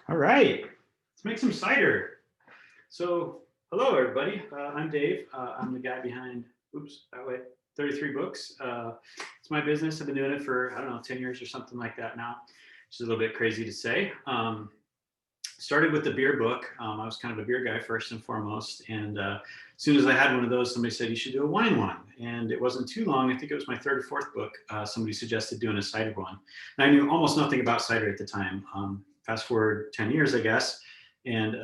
All right, let's make some cider. So, hello everybody. I'm Dave. I'm the guy behind, oops, that way, 33 Books. It's my business. I've been doing it for, I don't know, 10 years or something like that now, which is a little bit crazy to say. Started with the beer book. I was kind of a beer guy first and foremost. And as soon as I had one of those, somebody said, you should do a wine one. And it wasn't too long. I think it was my third or fourth book. Somebody suggested doing a cider one. And I knew almost nothing about cider at the time. Fast forward 10 years, I guess. And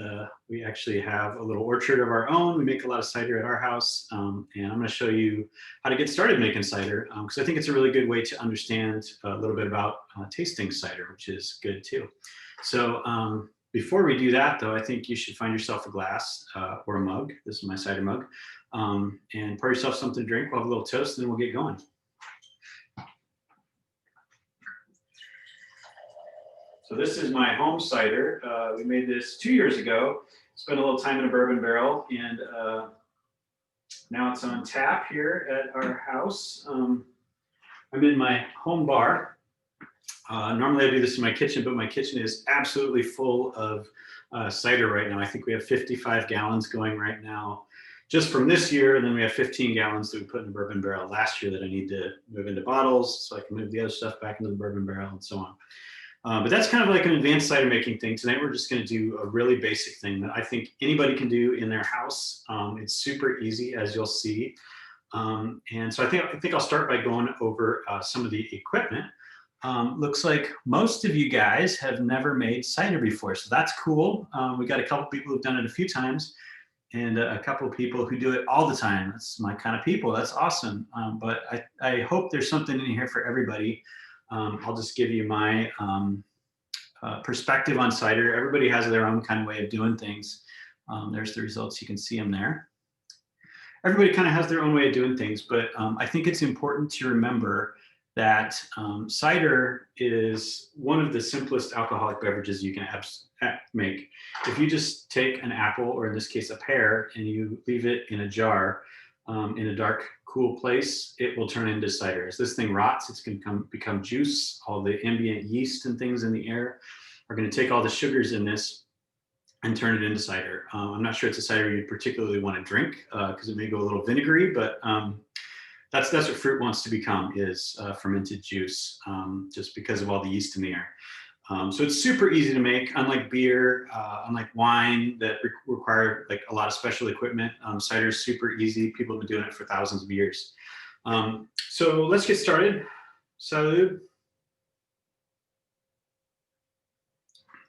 we actually have a little orchard of our own. We make a lot of cider at our house. And I'm going to show you how to get started making cider, because I think it's a really good way to understand a little bit about tasting cider, which is good too. So before we do that, though, I think you should find yourself a glass or a mug. This is my cider mug. And pour yourself something to drink. We'll have a little toast, and then we'll get going. So this is my home cider. We made this 2 years ago. Spent a little time in a bourbon barrel, and now it's on tap here at our house. I'm in my home bar. Normally I do this in my kitchen, but my kitchen is absolutely full of cider right now. I think we have 55 gallons going right now just from this year, and then we have 15 gallons that we put in a bourbon barrel last year that I need to move into bottles so I can move the other stuff back into the bourbon barrel and so on. But that's kind of like an advanced cider making thing. Tonight we're just going to do a really basic thing that I think anybody can do in their house. It's super easy, as you'll see. And so I think I'll start by going over some of the equipment. Looks like most of you guys have never made cider before, so that's cool. We got a couple people who've done it a few times, and a couple of people who do it all the time. That's my kind of people. That's awesome. But I hope there's something in here for everybody. I'll just give you my perspective on cider. Everybody has their own kind of way of doing things. There's the results. You can see them there. Everybody kind of has their own way of doing things, but I think it's important to remember that cider is one of the simplest alcoholic beverages you can make. If you just take an apple, or in this case a pear, and you leave it in a jar in a dark, cool place, it will turn into cider. As this thing rots, it's going to become juice. All the ambient yeast and things in the air are going to take all the sugars in this and turn it into cider. I'm not sure it's a cider you'd particularly want to drink because it may go a little vinegary, but that's what fruit wants to become, is fermented juice, just because of all the yeast in the air. So it's super easy to make, unlike beer, unlike wine that require like a lot of special equipment. Cider is super easy. People have been doing it for thousands of years. So let's get started. Salud.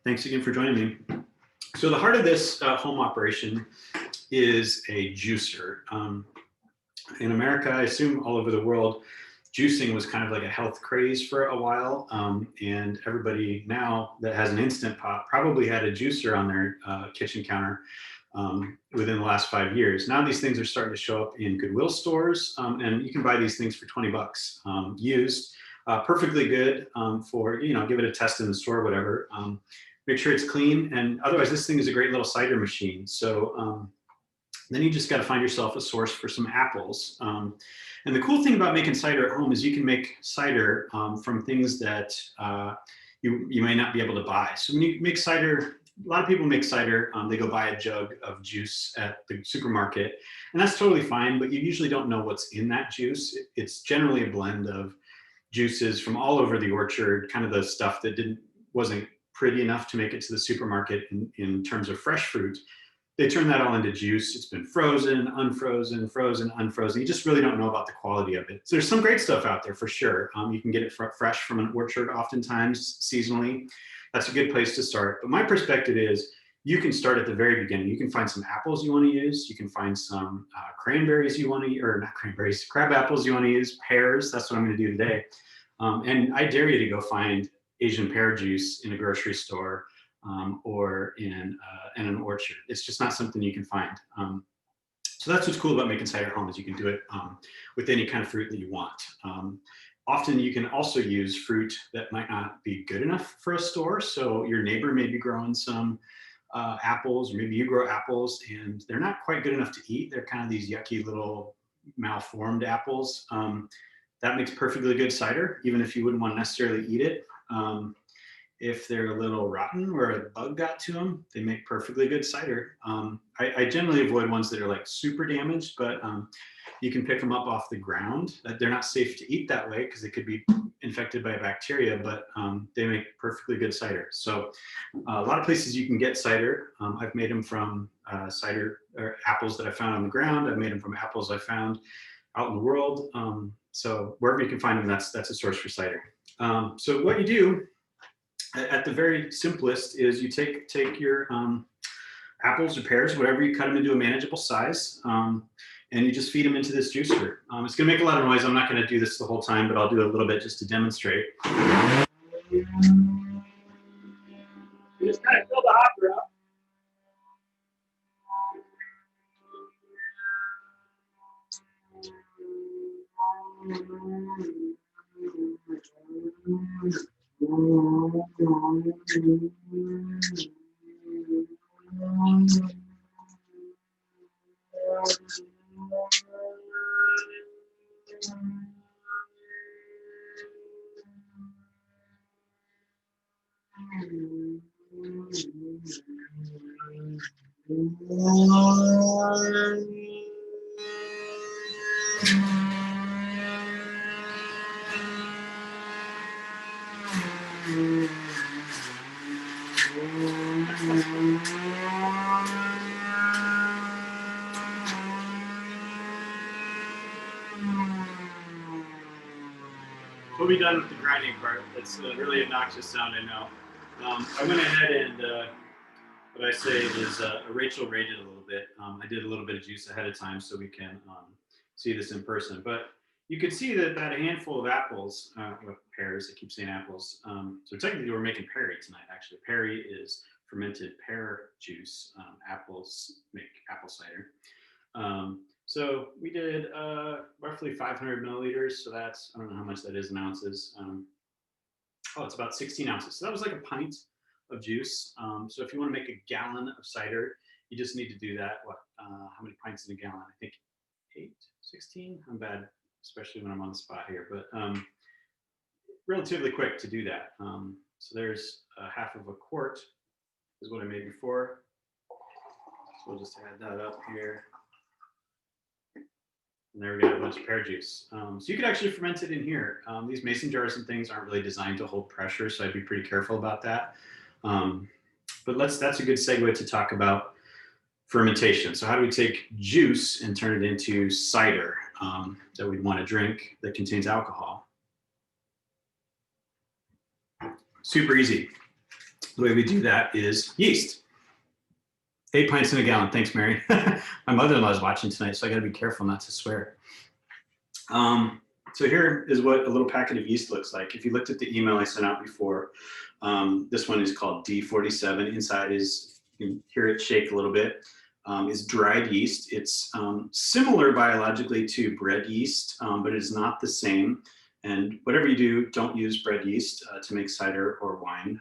Thanks again for joining me. So the heart of this home operation is a juicer. In America, I assume all over the world, juicing was kind of like a health craze for a while. And everybody now that has an Instant Pot probably had a juicer on their kitchen counter within the last 5 years. Now these things are starting to show up in Goodwill stores, and you can buy these things for 20 bucks used. Perfectly good for, give it a test in the store, whatever. Make sure it's clean, and otherwise this thing is a great little cider machine. So then you just got to find yourself a source for some apples. And the cool thing about making cider at home is you can make cider from things that you may not be able to buy. So when you make cider, a lot of people make cider, they go buy a jug of juice at the supermarket, and that's totally fine, but you usually don't know what's in that juice. It's generally a blend of juices from all over the orchard, kind of the stuff that wasn't pretty enough to make it to the supermarket in terms of fresh fruit. They turn that all into juice. It's been frozen, unfrozen, frozen, unfrozen. You just really don't know about the quality of it. So there's some great stuff out there for sure. You can get it fresh from an orchard, oftentimes seasonally. That's a good place to start. But my perspective is you can start at the very beginning. You can find some apples you want to use. You can find some cranberries you want to, or not cranberries, crab apples you want to use, pears. That's what I'm going to do today. And I dare you to go find Asian pear juice in a grocery store or in an orchard. It's just not something you can find. So that's what's cool about making cider at home, is you can do it with any kind of fruit that you want. Often you can also use fruit that might not be good enough for a store. So your neighbor may be growing some apples, or maybe you grow apples and they're not quite good enough to eat. They're kind of these yucky little malformed apples. That makes perfectly good cider, even if you wouldn't want to necessarily eat it. if they're a little rotten or a bug got to them, they make perfectly good cider. I generally avoid ones that are like super damaged, but you can pick them up off the ground. They're not safe to eat that way because they could be infected by bacteria, but they make perfectly good cider. So a lot of places you can get cider. I've made them from cider or apples that I found on the ground. I've made them from apples I found out in the world. So wherever you can find them, that's a source for cider. So what you do at the very simplest is you take your apples or pears, whatever, you cut them into a manageable size, and you just feed them into this juicer. It's going to make a lot of noise. I'm not going to do this the whole time, but I'll do a little bit just to demonstrate. You just kind of fill the hopper up. We'll be done with the grinding part. That's a really obnoxious sound, I know. I went ahead and what I say is Rachel rated a little bit. I did a little bit of juice ahead of time so we can see this in person. But you can see that a handful of apples, pears, I keep saying apples. So technically we're making perry tonight, actually. Perry is fermented pear juice. Apples make apple cider. So we did roughly 500 milliliters. So that's, I don't know how much that is in ounces. Oh, it's about 16 ounces. So that was like a pint of juice. So if you want to make a gallon of cider, you just need to do that. How many pints in a gallon? I think 8, 16. I'm bad, especially when I'm on the spot here, but relatively quick to do that. So there's half of a quart is what I made before. So we'll just add that up here. And there we go, a bunch of pear juice. So you could actually ferment it in here. These mason jars and things aren't really designed to hold pressure, so I'd be pretty careful about that. But that's a good segue to talk about fermentation. So how do we take juice and turn it into cider that we'd want to drink that contains alcohol? Super easy. The way we do that is yeast. 8 pints in a gallon. Thanks, Mary. My mother-in-law is watching tonight, so I got to be careful not to swear. So here is what a little packet of yeast looks like. If you looked at the email I sent out before, this one is called D47. Inside is, you can hear it shake a little bit, is dried yeast. It's similar biologically to bread yeast, but it's not the same. And whatever you do, don't use bread yeast to make cider or wine.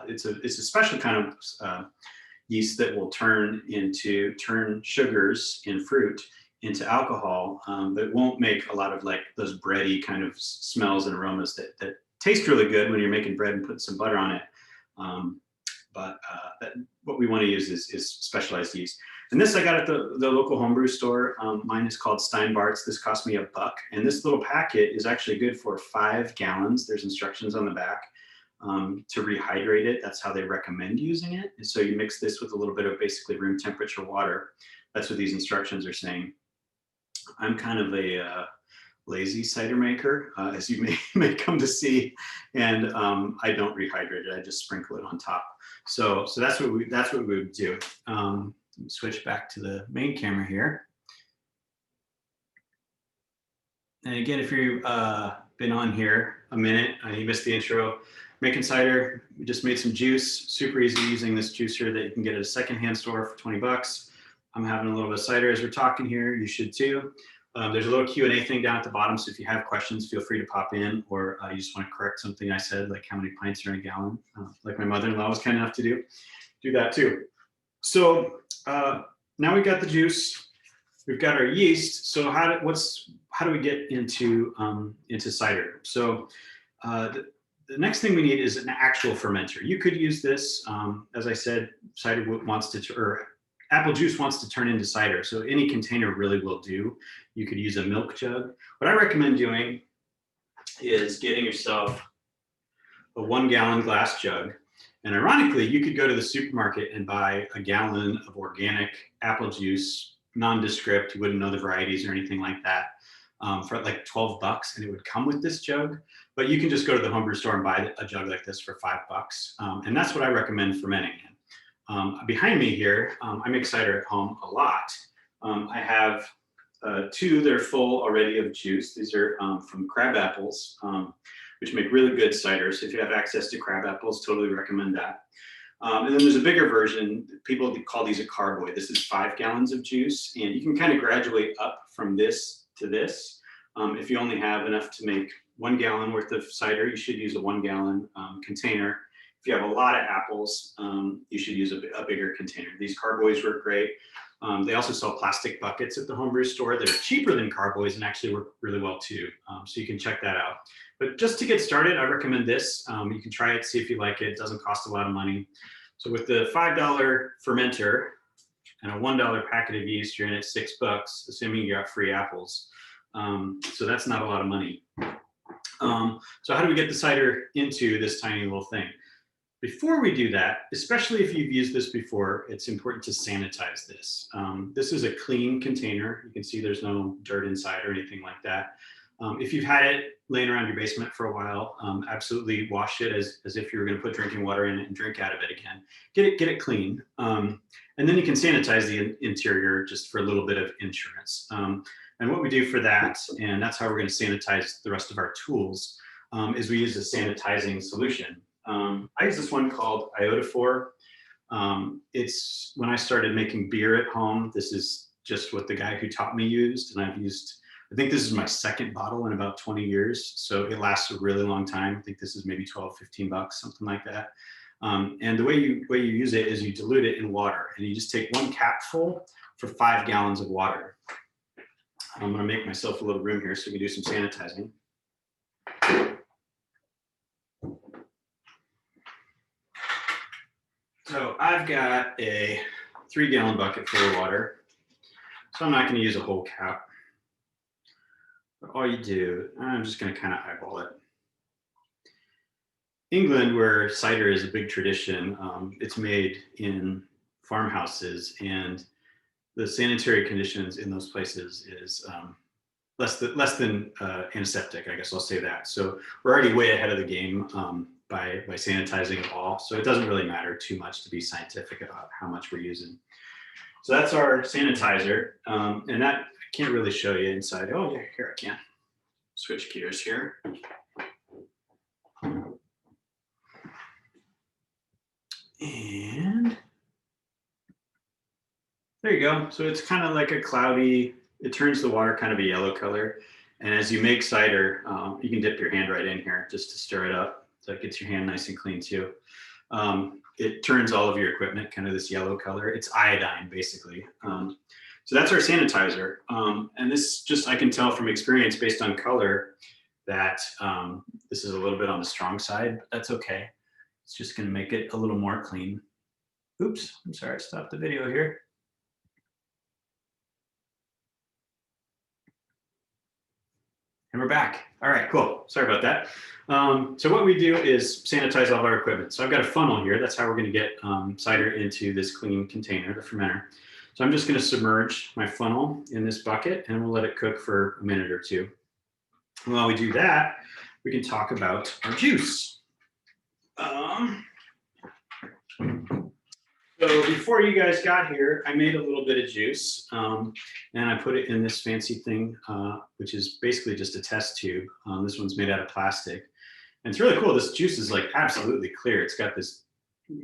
It's a special kind of yeast that will turn sugars in fruit into alcohol, but won't make a lot of like those bready kind of smells and aromas that taste really good when you're making bread and putting some butter on it. What we want to use is specialized yeast. And this I got at the local homebrew store. Mine is called Steinbart's. This cost me $1, and this little packet is actually good for 5 gallons. There's instructions on the back. To rehydrate it. That's how they recommend using it. And so you mix this with a little bit of basically room temperature water. That's what these instructions are saying. I'm kind of a lazy cider maker, as you may come to see, and I don't rehydrate it. I just sprinkle it on top. So that's what we would do. Switch back to the main camera here. And again, if you've been on here a minute, you missed the intro. Making cider, we just made some juice, super easy using this juicer that you can get at a secondhand store for 20 bucks. I'm having a little bit of cider as we're talking here, you should too. There's a little Q&A thing down at the bottom, so if you have questions, feel free to pop in, or you just want to correct something I said, like how many pints are in a gallon, like my mother-in-law was kind enough to do that too. So now we've got the juice, we've got our yeast, so how do we get into cider? So the next thing we need is an actual fermenter. You could use this, as I said, cider wants to, or apple juice wants to turn into cider. So any container really will do. You could use a milk jug. What I recommend doing is getting yourself a 1 gallon glass jug. And ironically, you could go to the supermarket and buy a gallon of organic apple juice, nondescript, you wouldn't know the varieties or anything like that, for like 12 bucks, and it would come with this jug. But you can just go to the homebrew store and buy a jug like this for 5 bucks. And that's what I recommend fermenting in. Behind me here, I make cider at home a lot. I have 2 that are full already of juice. These are from crab apples, which make really good cider. So if you have access to crab apples, totally recommend that. And then there's a bigger version. People call these a carboy. This is 5 gallons of juice, and you can kind of graduate up from this to this. If you only have enough to make 1 gallon worth of cider, you should use a 1 gallon container. If you have a lot of apples, you should use a bigger container. These carboys work great. They also sell plastic buckets at the homebrew store that are cheaper than carboys and actually work really well too. So you can check that out. But just to get started, I recommend this. You can try it, see if you like it. It doesn't cost a lot of money. So with the $5 fermenter and a $1 packet of yeast, you're in at $6, assuming you got free apples. So that's not a lot of money. So how do we get the cider into this tiny little thing? Before we do that, especially if you've used this before, it's important to sanitize this. This is a clean container. You can see there's no dirt inside or anything like that. If you've had it laying around your basement for a while, absolutely wash it as if you were going to put drinking water in it and drink out of it again. Get it clean. And then you can sanitize the interior just for a little bit of insurance. And what we do for that, and that's how we're going to sanitize the rest of our tools, is we use a sanitizing solution. I use this one called iodophor. It's when I started making beer at home. This is just what the guy who taught me used, and I think this is my 2nd bottle in about 20 years. So it lasts a really long time. I think this is maybe 12, 15 bucks, something like that. And the way you use it is you dilute it in water, and you just take 1 capful for 5 gallons of water. I'm gonna make myself a little room here so we can do some sanitizing. So I've got a 3 gallon bucket full of water. So I'm not going to use a whole cap. But all you do, I'm just going to kind of eyeball it. England, where cider is a big tradition, it's made in farmhouses, and the sanitary conditions in those places is less than antiseptic, I guess I'll say that. So we're already way ahead of the game by sanitizing it all. So it doesn't really matter too much to be scientific about how much we're using. So that's our sanitizer. And that I can't really show you inside. Oh yeah, here I can. Switch gears here. And there you go. So it's kind of like a cloudy, it turns the water kind of a yellow color. And as you make cider, you can dip your hand right in here just to stir it up. So it gets your hand nice and clean too. It turns all of your equipment kind of this yellow color. It's iodine basically. So that's our sanitizer. And this just, I can tell from experience based on color that this is a little bit on the strong side, but that's okay. It's just gonna make it a little more clean. Oops, I'm sorry, I stopped the video here. And we're back. All right, cool. Sorry about that. So what we do is sanitize all of our equipment. So I've got a funnel here. That's how we're going to get cider into this clean container, the fermenter. So I'm just going to submerge my funnel in this bucket, and we'll let it cook for a minute or two. And while we do that, we can talk about our juice. So before you guys got here, I made a little bit of juice, and I put it in this fancy thing, which is basically just a test tube. This one's made out of plastic. And it's really cool. This juice is like absolutely clear. It's got this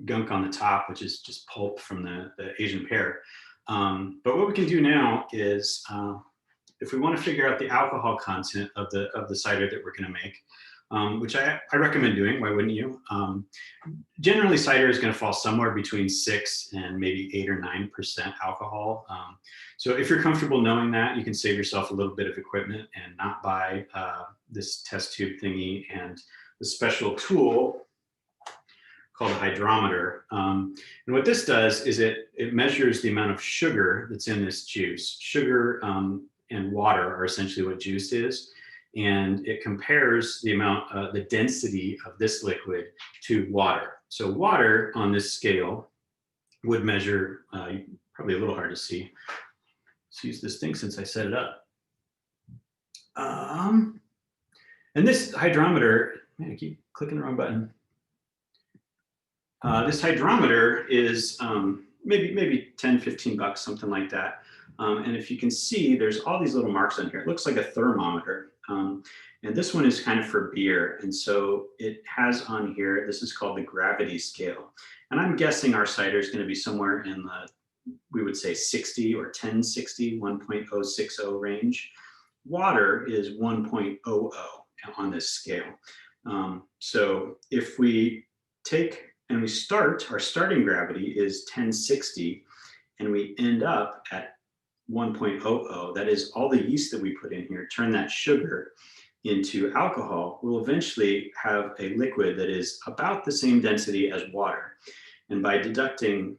gunk on the top, which is just pulp from the Asian pear. But what we can do now is, if we want to figure out the alcohol content of the cider that we're going to make, which I recommend doing. Why wouldn't you? Generally, cider is going to fall somewhere between 6 and maybe 8 or 9% alcohol. So if you're comfortable knowing that, you can save yourself a little bit of equipment and not buy this test tube thingy and special tool called a hydrometer. And what this does is it measures the amount of sugar that's in this juice. Sugar and water are essentially what juice is. And it compares the amount, the density of this liquid to water. So water on this scale would measure, probably a little hard to see. Let's use this thing since I set it up. And this hydrometer, man, I keep clicking the wrong button. This hydrometer is maybe 10, 15 bucks, something like that. And if you can see, there's all these little marks on here. It looks like a thermometer. And this one is kind of for beer. And so it has on here, this is called the gravity scale. And I'm guessing our cider is going to be somewhere in the, we would say 60 or 1060, 1.060 range. Water is 1.00 on this scale. So if we take and we start, our starting gravity is 1060, and we end up at 1.00, that is all the yeast that we put in here, turn that sugar into alcohol, we'll eventually have a liquid that is about the same density as water. And by deducting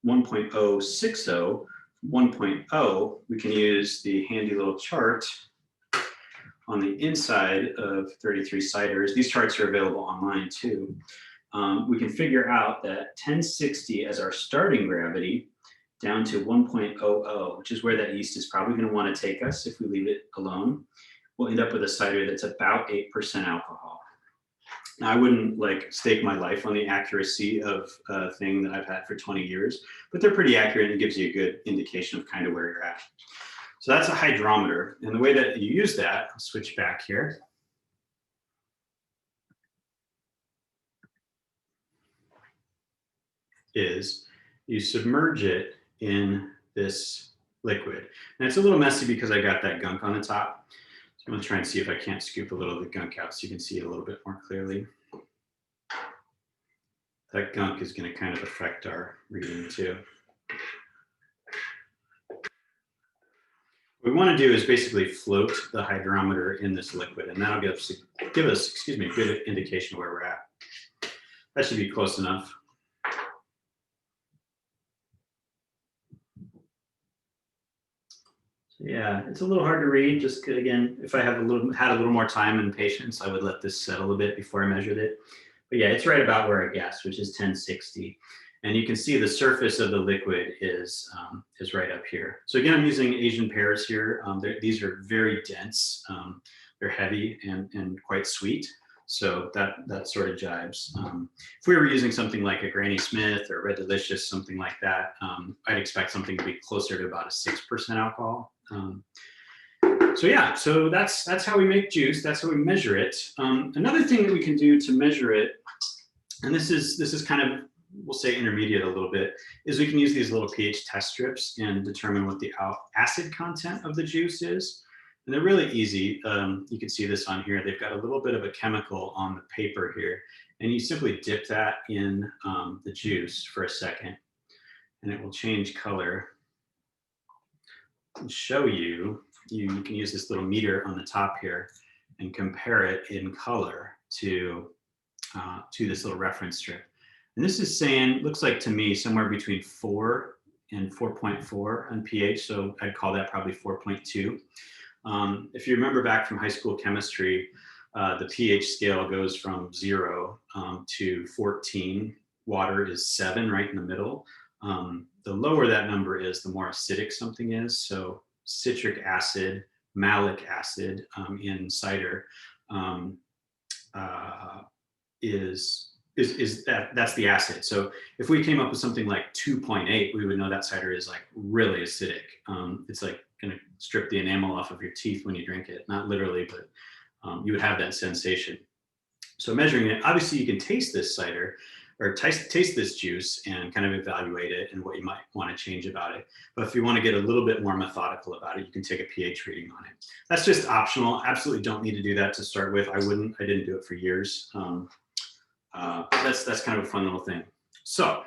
1.060, 1.0, we can use the handy little chart on the inside of 33 ciders. These charts are available online too. We can figure out that 1060 as our starting gravity down to 1.00, which is where that yeast is probably going to want to take us if we leave it alone. We'll end up with a cider that's about 8% alcohol. Now, I wouldn't like stake my life on the accuracy of a thing that I've had for 20 years, but they're pretty accurate and it gives you a good indication of kind of where you're at. So that's a hydrometer. And the way that you use that, I'll switch back here. Is you submerge it in this liquid. And it's a little messy because I got that gunk on the top. So I'm gonna try and see if I can't scoop a little of the gunk out so you can see it a little bit more clearly. That gunk is gonna kind of affect our reading too. What we wanna do is basically float the hydrometer in this liquid, and that'll give us a good indication of where we're at. That should be close enough. Yeah, it's a little hard to read. Just again, if I had a little more time and patience, I would let this settle a bit before I measured it. But yeah, it's right about where I guessed, which is 1060. And you can see the surface of the liquid is right up here. So again, I'm using Asian pears here. These are very dense. They're heavy and quite sweet. So that sort of jibes. If we were using something like a Granny Smith or Red Delicious, something like that, I'd expect something to be closer to about a 6% alcohol. So yeah, so that's how we make juice. That's how we measure it. Another thing that we can do to measure it, and this is kind of, we'll say intermediate a little bit, is we can use these little pH test strips and determine what the acid content of the juice is. And they're really easy. You can see this on here. They've got a little bit of a chemical on the paper here, and you simply dip that in the juice for a second, and it will change color. And show you, you can use this little meter on the top here and compare it in color to this little reference strip. And this is saying, looks like to me, somewhere between 4 and 4.4 on pH, so I'd call that probably 4.2. If you remember back from high school chemistry, the pH scale goes from 0 to 14. Water is 7 right in the middle. The lower that number is, the more acidic something is. So citric acid, malic acid in cider that's the acid. So if we came up with something like 2.8, we would know that cider is like really acidic. It's like gonna strip the enamel off of your teeth when you drink it. Not literally, but you would have that sensation. So measuring it, obviously you can taste this cider or taste this juice and kind of evaluate it and what you might want to change about it. But if you want to get a little bit more methodical about it, you can take a pH reading on it. That's just optional. Absolutely don't need to do that to start with. I didn't do it for years. That's kind of a fun little thing. So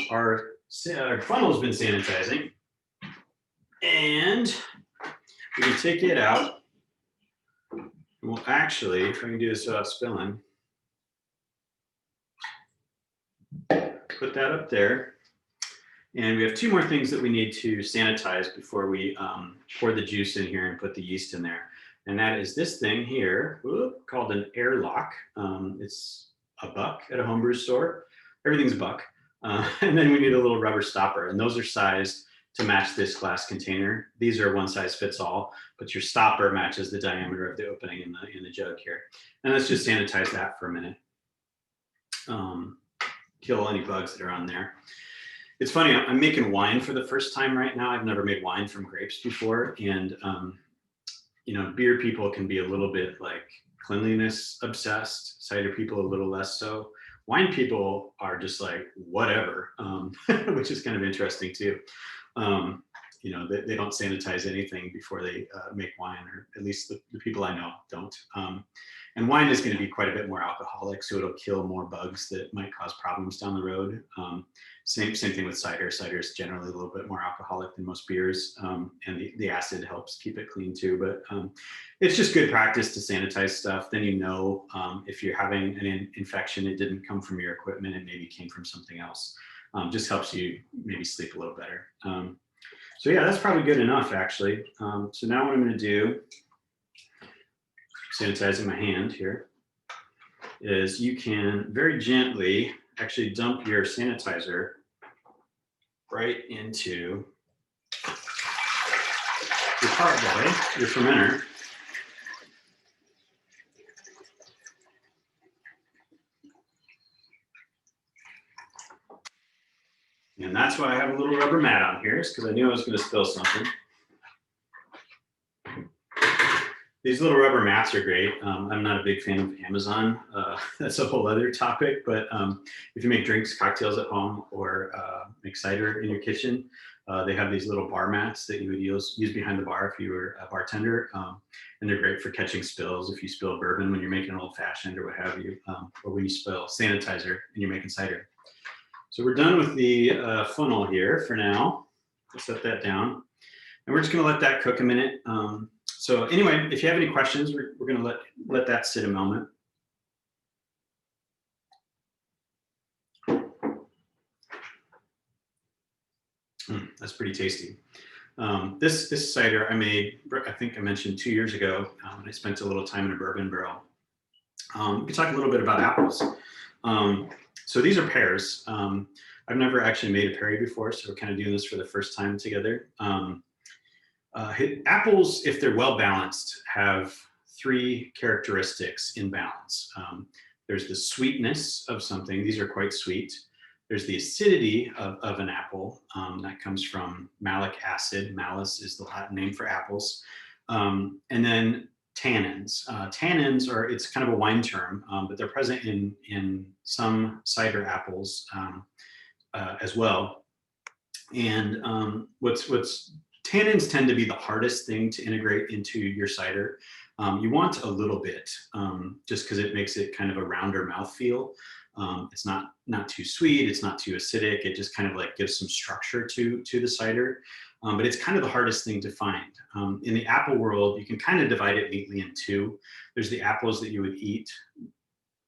our funnel has been sanitizing, and we can take it out Well, actually, if I can do this without spilling, put that up there. And we have two more things that we need to sanitize before we pour the juice in here and put the yeast in there. And that is this thing here, called an airlock. It's a buck at a homebrew store. Everything's a buck. And then we need a little rubber stopper, and those are sized to match this glass container. These are one size fits all, but your stopper matches the diameter of the opening in the jug here. And let's just sanitize that for a minute. Kill any bugs that are on there. It's funny, I'm making wine for the first time right now. I've never made wine from grapes before. And, you know, beer people can be a little bit like cleanliness obsessed, cider people a little less so. Wine people are just like, whatever, which is kind of interesting too. You know, they don't sanitize anything before they make wine, or at least the people I know don't. And wine is going to be quite a bit more alcoholic, so it'll kill more bugs that might cause problems down the road. Same thing with cider. Cider is generally a little bit more alcoholic than most beers, and the acid helps keep it clean too. But it's just good practice to sanitize stuff. Then you know if you're having an infection, it didn't come from your equipment, it maybe came from something else. Just helps you maybe sleep a little better. So yeah, that's probably good enough actually. So now what I'm going to do, sanitizing my hand here, is you can very gently actually dump your sanitizer right into your carboy, your fermenter. And that's why I have a little rubber mat on here, is because I knew I was going to spill something. These little rubber mats are great. I'm not a big fan of Amazon. That's a whole other topic. But if you make drinks, cocktails at home, or make cider in your kitchen, they have these little bar mats that you would use behind the bar if you were a bartender. And they're great for catching spills. If you spill bourbon when you're making an old fashioned or what have you, or when you spill sanitizer and you're making cider. So we're done with the funnel here for now. I'll set that down. And we're just going to let that cook a minute. So anyway, if you have any questions, we're going to let that sit a moment. That's pretty tasty. This cider I made, I think I mentioned 2 years ago, and I spent a little time in a bourbon barrel. We can talk a little bit about apples. So these are pears. I've never actually made a perry before, so we're kind of doing this for the first time together. Apples, if they're well balanced, have three characteristics in balance. There's the sweetness of something. These are quite sweet. There's the acidity of an apple that comes from malic acid. Malice is the Latin name for apples. And then tannins. Tannins are, it's kind of a wine term, but they're present in some cider apples as well. And tannins tend to be the hardest thing to integrate into your cider. You want a little bit, just because it makes it kind of a rounder mouthfeel. It's not too sweet, it's not too acidic. It just kind of like gives some structure to the cider. But it's kind of the hardest thing to find. In the apple world, you can kind of divide it neatly in two. There's the apples that you would eat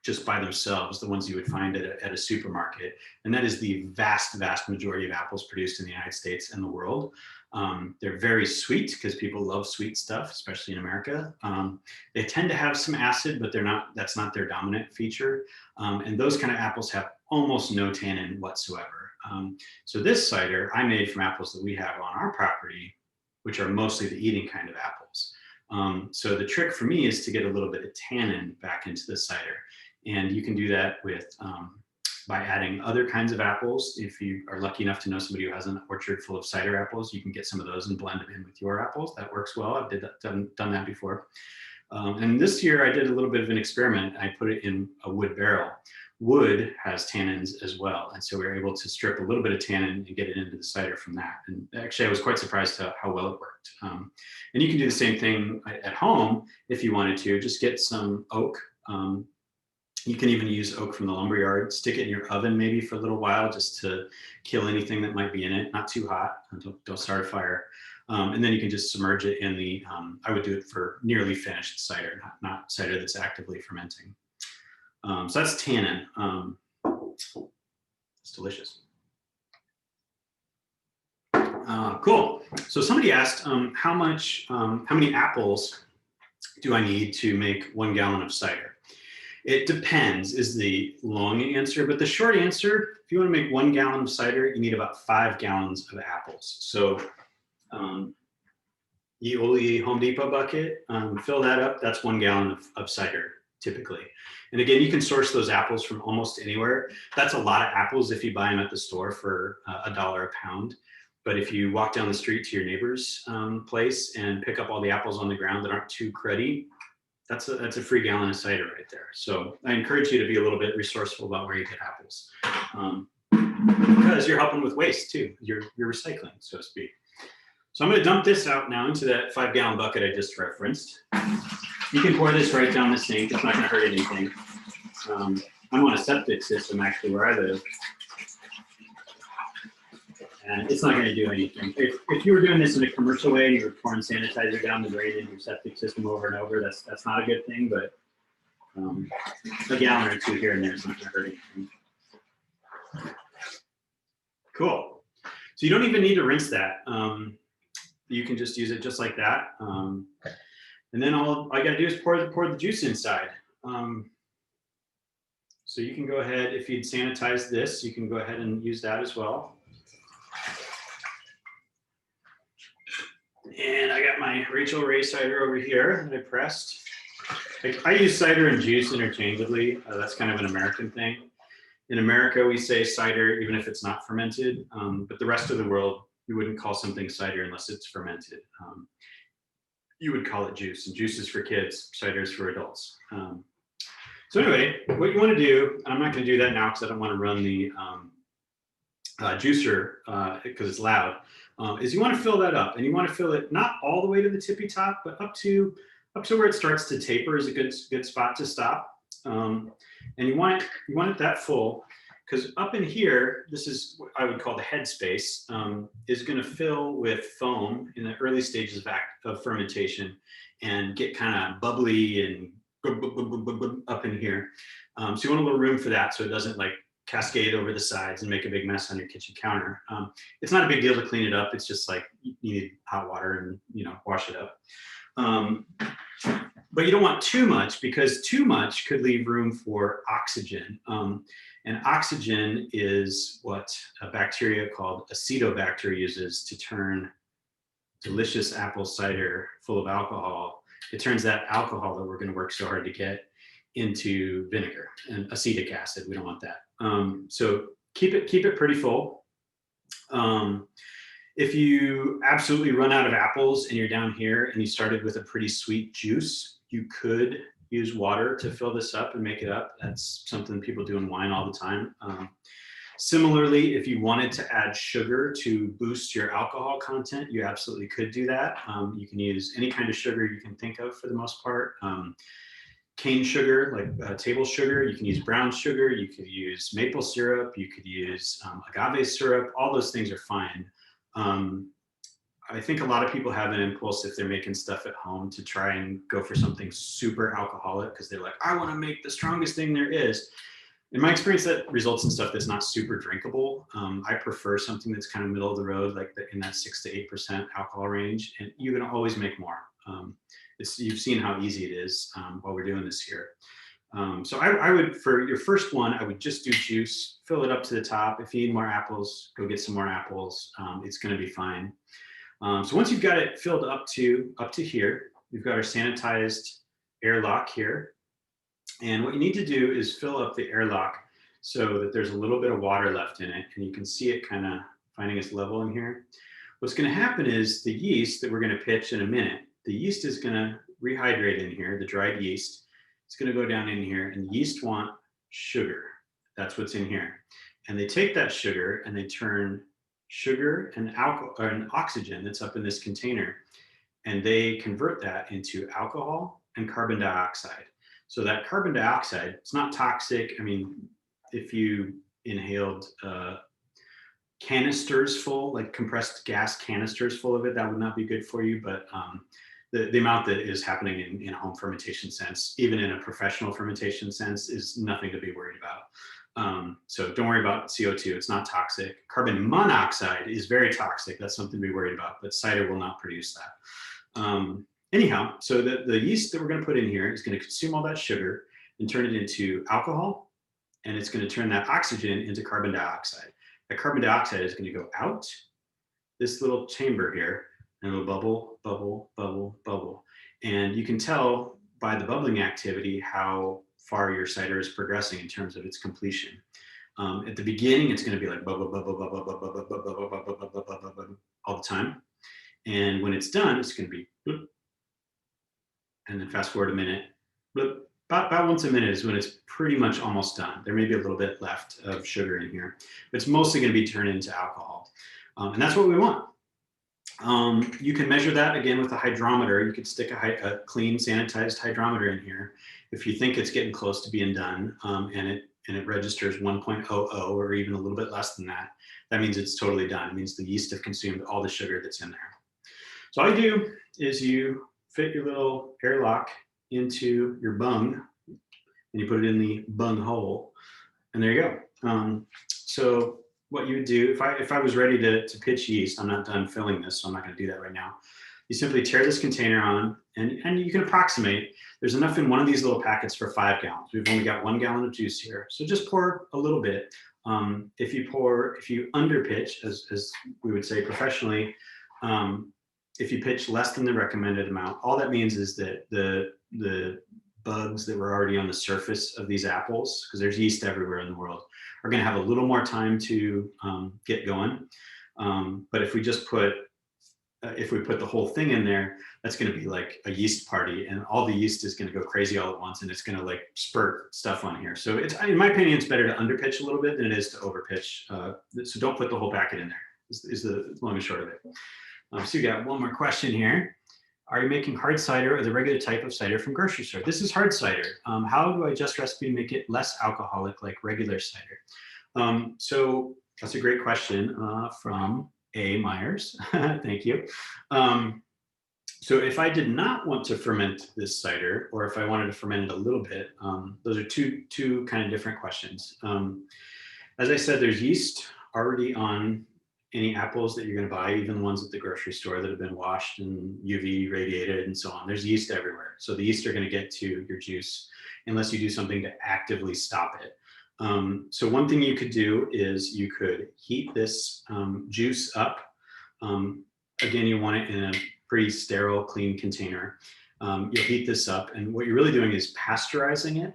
just by themselves, the ones you would find at a supermarket. And that is the vast majority of apples produced in the United States and the world. They're very sweet because people love sweet stuff, especially in America. They tend to have some acid, but that's not their dominant feature. And those kind of apples have almost no tannin whatsoever. So this cider I made from apples that we have on our property, which are mostly the eating kind of apples. So the trick for me is to get a little bit of tannin back into the cider. And you can do that with by adding other kinds of apples. If you are lucky enough to know somebody who has an orchard full of cider apples, you can get some of those and blend them in with your apples. That works well. I've done that before. And this year I did a little bit of an experiment. I put it in a wood barrel. Wood has tannins as well. And so we were able to strip a little bit of tannin and get it into the cider from that. And actually I was quite surprised how well it worked. And you can do the same thing at home if you wanted to. Just get some oak. You can even use oak from the lumberyard, stick it in your oven maybe for a little while just to kill anything that might be in it, not too hot, don't start a fire. And then you can just submerge it in the, I would do it for nearly finished cider, not cider that's actively fermenting. So that's tannin. It's delicious. Cool. So somebody asked how many apples do I need to make 1 gallon of cider? It depends is the long answer, but the short answer, if you want to make 1 gallon of cider, you need about 5 gallons of apples. So the Oli Home Depot bucket, fill that up, that's 1 gallon of cider typically. And again, you can source those apples from almost anywhere. That's a lot of apples if you buy them at the store for $1 a pound. But if you walk down the street to your neighbor's place and pick up all the apples on the ground that aren't too cruddy, that's a free gallon of cider right there. So I encourage you to be a little bit resourceful about where you get apples, because you're helping with waste too. You're recycling, so to speak. So I'm going to dump this out now into that 5 gallon bucket I just referenced. You can pour this right down the sink. It's not going to hurt anything. I'm on a septic system actually where I live. And it's not going to do anything. If you were doing this in a commercial way and you were pouring sanitizer down the drain in your septic system over and over, that's not a good thing, but a gallon or two here and there is not going to hurt anything. Cool. So you don't even need to rinse that. You can just use it just like that. And then all I got to do is pour the juice inside. So you can go ahead, if you'd sanitize this, you can go ahead and use that as well. And I got my Rachel Ray cider over here that I pressed. I use cider and juice interchangeably. That's kind of an American thing. In America, we say cider even if it's not fermented, but the rest of the world, you wouldn't call something cider unless it's fermented. You would call it juice, and juice is for kids, cider is for adults. So anyway, what you want to do, I'm not going to do that now because I don't want to run the juicer because it's loud, is you want to fill that up, and you want to fill it not all the way to the tippy top, but up to where it starts to taper is a good spot to stop. And you want it that full, because up in here, this is what I would call the head space, is going to fill with foam in the early stages of fermentation and get kind of bubbly and up in here. So you want a little room for that so it doesn't like cascade over the sides and make a big mess on your kitchen counter. It's not a big deal to clean it up. It's just like you need hot water and wash it up. But you don't want too much, because too much could leave room for oxygen. And oxygen is what a bacteria called acetobacter uses to turn delicious apple cider full of alcohol. It turns that alcohol that we're going to work so hard to get into vinegar and acetic acid. We don't want that. So keep it pretty full. If you absolutely run out of apples and you're down here and you started with a pretty sweet juice, you could use water to fill this up and make it up. That's something people do in wine all the time. Similarly, if you wanted to add sugar to boost your alcohol content, you absolutely could do that. You can use any kind of sugar you can think of for the most part. Cane sugar, like table sugar, you can use brown sugar, you could use maple syrup, you could use agave syrup, all those things are fine. I think a lot of people have an impulse if they're making stuff at home to try and go for something super alcoholic because they're like, I want to make the strongest thing there is. In my experience, that results in stuff that's not super drinkable. I prefer something that's kind of middle of the road, like in that 6 to 8% alcohol range, and you can always make more. You've seen how easy it is while we're doing this here. So I would, for your first one, I would just do juice, fill it up to the top. If you need more apples, go get some more apples. It's going to be fine. So once you've got it filled up to here, we've got our sanitized airlock here. And what you need to do is fill up the airlock so that there's a little bit of water left in it, and you can see it kind of finding its level in here. What's going to happen is the yeast that we're going to pitch in a minute, the yeast is going to rehydrate in here, the dried yeast. It's going to go down in here, and the yeast want sugar. That's what's in here. And they take that sugar and they turn sugar and alcohol and oxygen that's up in this container, and they convert that into alcohol and carbon dioxide. So that carbon dioxide, it's not toxic. I mean, if you inhaled canisters full, like compressed gas canisters full of it, that would not be good for you. But the amount that is happening in a home fermentation sense, even in a professional fermentation sense, is nothing to be worried about. So don't worry about CO2. It's not toxic. Carbon monoxide is very toxic. That's something to be worried about, but cider will not produce that. Anyhow, so the yeast that we're going to put in here is going to consume all that sugar and turn it into alcohol, and it's going to turn that oxygen into carbon dioxide. That carbon dioxide is going to go out this little chamber here, and it'll bubble, bubble, bubble, bubble. And you can tell by the bubbling activity how far your cider is progressing in terms of its completion. At the beginning, it's going to be like bubble, bubble, bubble, bubble, bubble, bubble, bubble, bubble, bubble, bubble, bubble, all the time. And when it's done, it's going to be bloop. And then fast forward a minute, bloop. About once a minute is when it's pretty much almost done. There may be a little bit left of sugar in here, but it's mostly going to be turned into alcohol. And that's what we want. You can measure that again with a hydrometer. You could stick a clean, sanitized hydrometer in here. If you think it's getting close to being done, and it registers 1.00 or even a little bit less than that, that means it's totally done. It means the yeast have consumed all the sugar that's in there. So all you do is you fit your little airlock into your bung, and you put it in the bung hole, and there you go. So what you would do, if I was ready to pitch yeast, I'm not done filling this, so I'm not going to do that right now. You simply tear this container on, and you can approximate. There's enough in one of these little packets for 5 gallons. We've only got 1 gallon of juice here, so just pour a little bit. If you underpitch, as we would say professionally, if you pitch less than the recommended amount, all that means is that the bugs that were already on the surface of these apples, because there's yeast everywhere in the world, are going to have a little more time to get going. But if we just put the whole thing in there, that's going to be like a yeast party, and all the yeast is going to go crazy all at once, and it's going to like spurt stuff on here. So it's, in my opinion, it's better to underpitch a little bit than it is to overpitch. So don't put the whole packet in there, is the long and short of it. So you got one more question here. Are you making hard cider or the regular type of cider from grocery store? This is hard cider. How do I adjust recipe to make it less alcoholic like regular cider? So that's a great question from A. Myers. Thank you. So if I did not want to ferment this cider, or if I wanted to ferment it a little bit, those are two kind of different questions. As I said, there's yeast already on any apples that you're going to buy, even the ones at the grocery store that have been washed and UV radiated and so on. There's yeast everywhere. So the yeast are going to get to your juice unless you do something to actively stop it. So one thing you could do is you could heat this juice up. Again, you want it in a pretty sterile, clean container. You'll heat this up, and what you're really doing is pasteurizing it.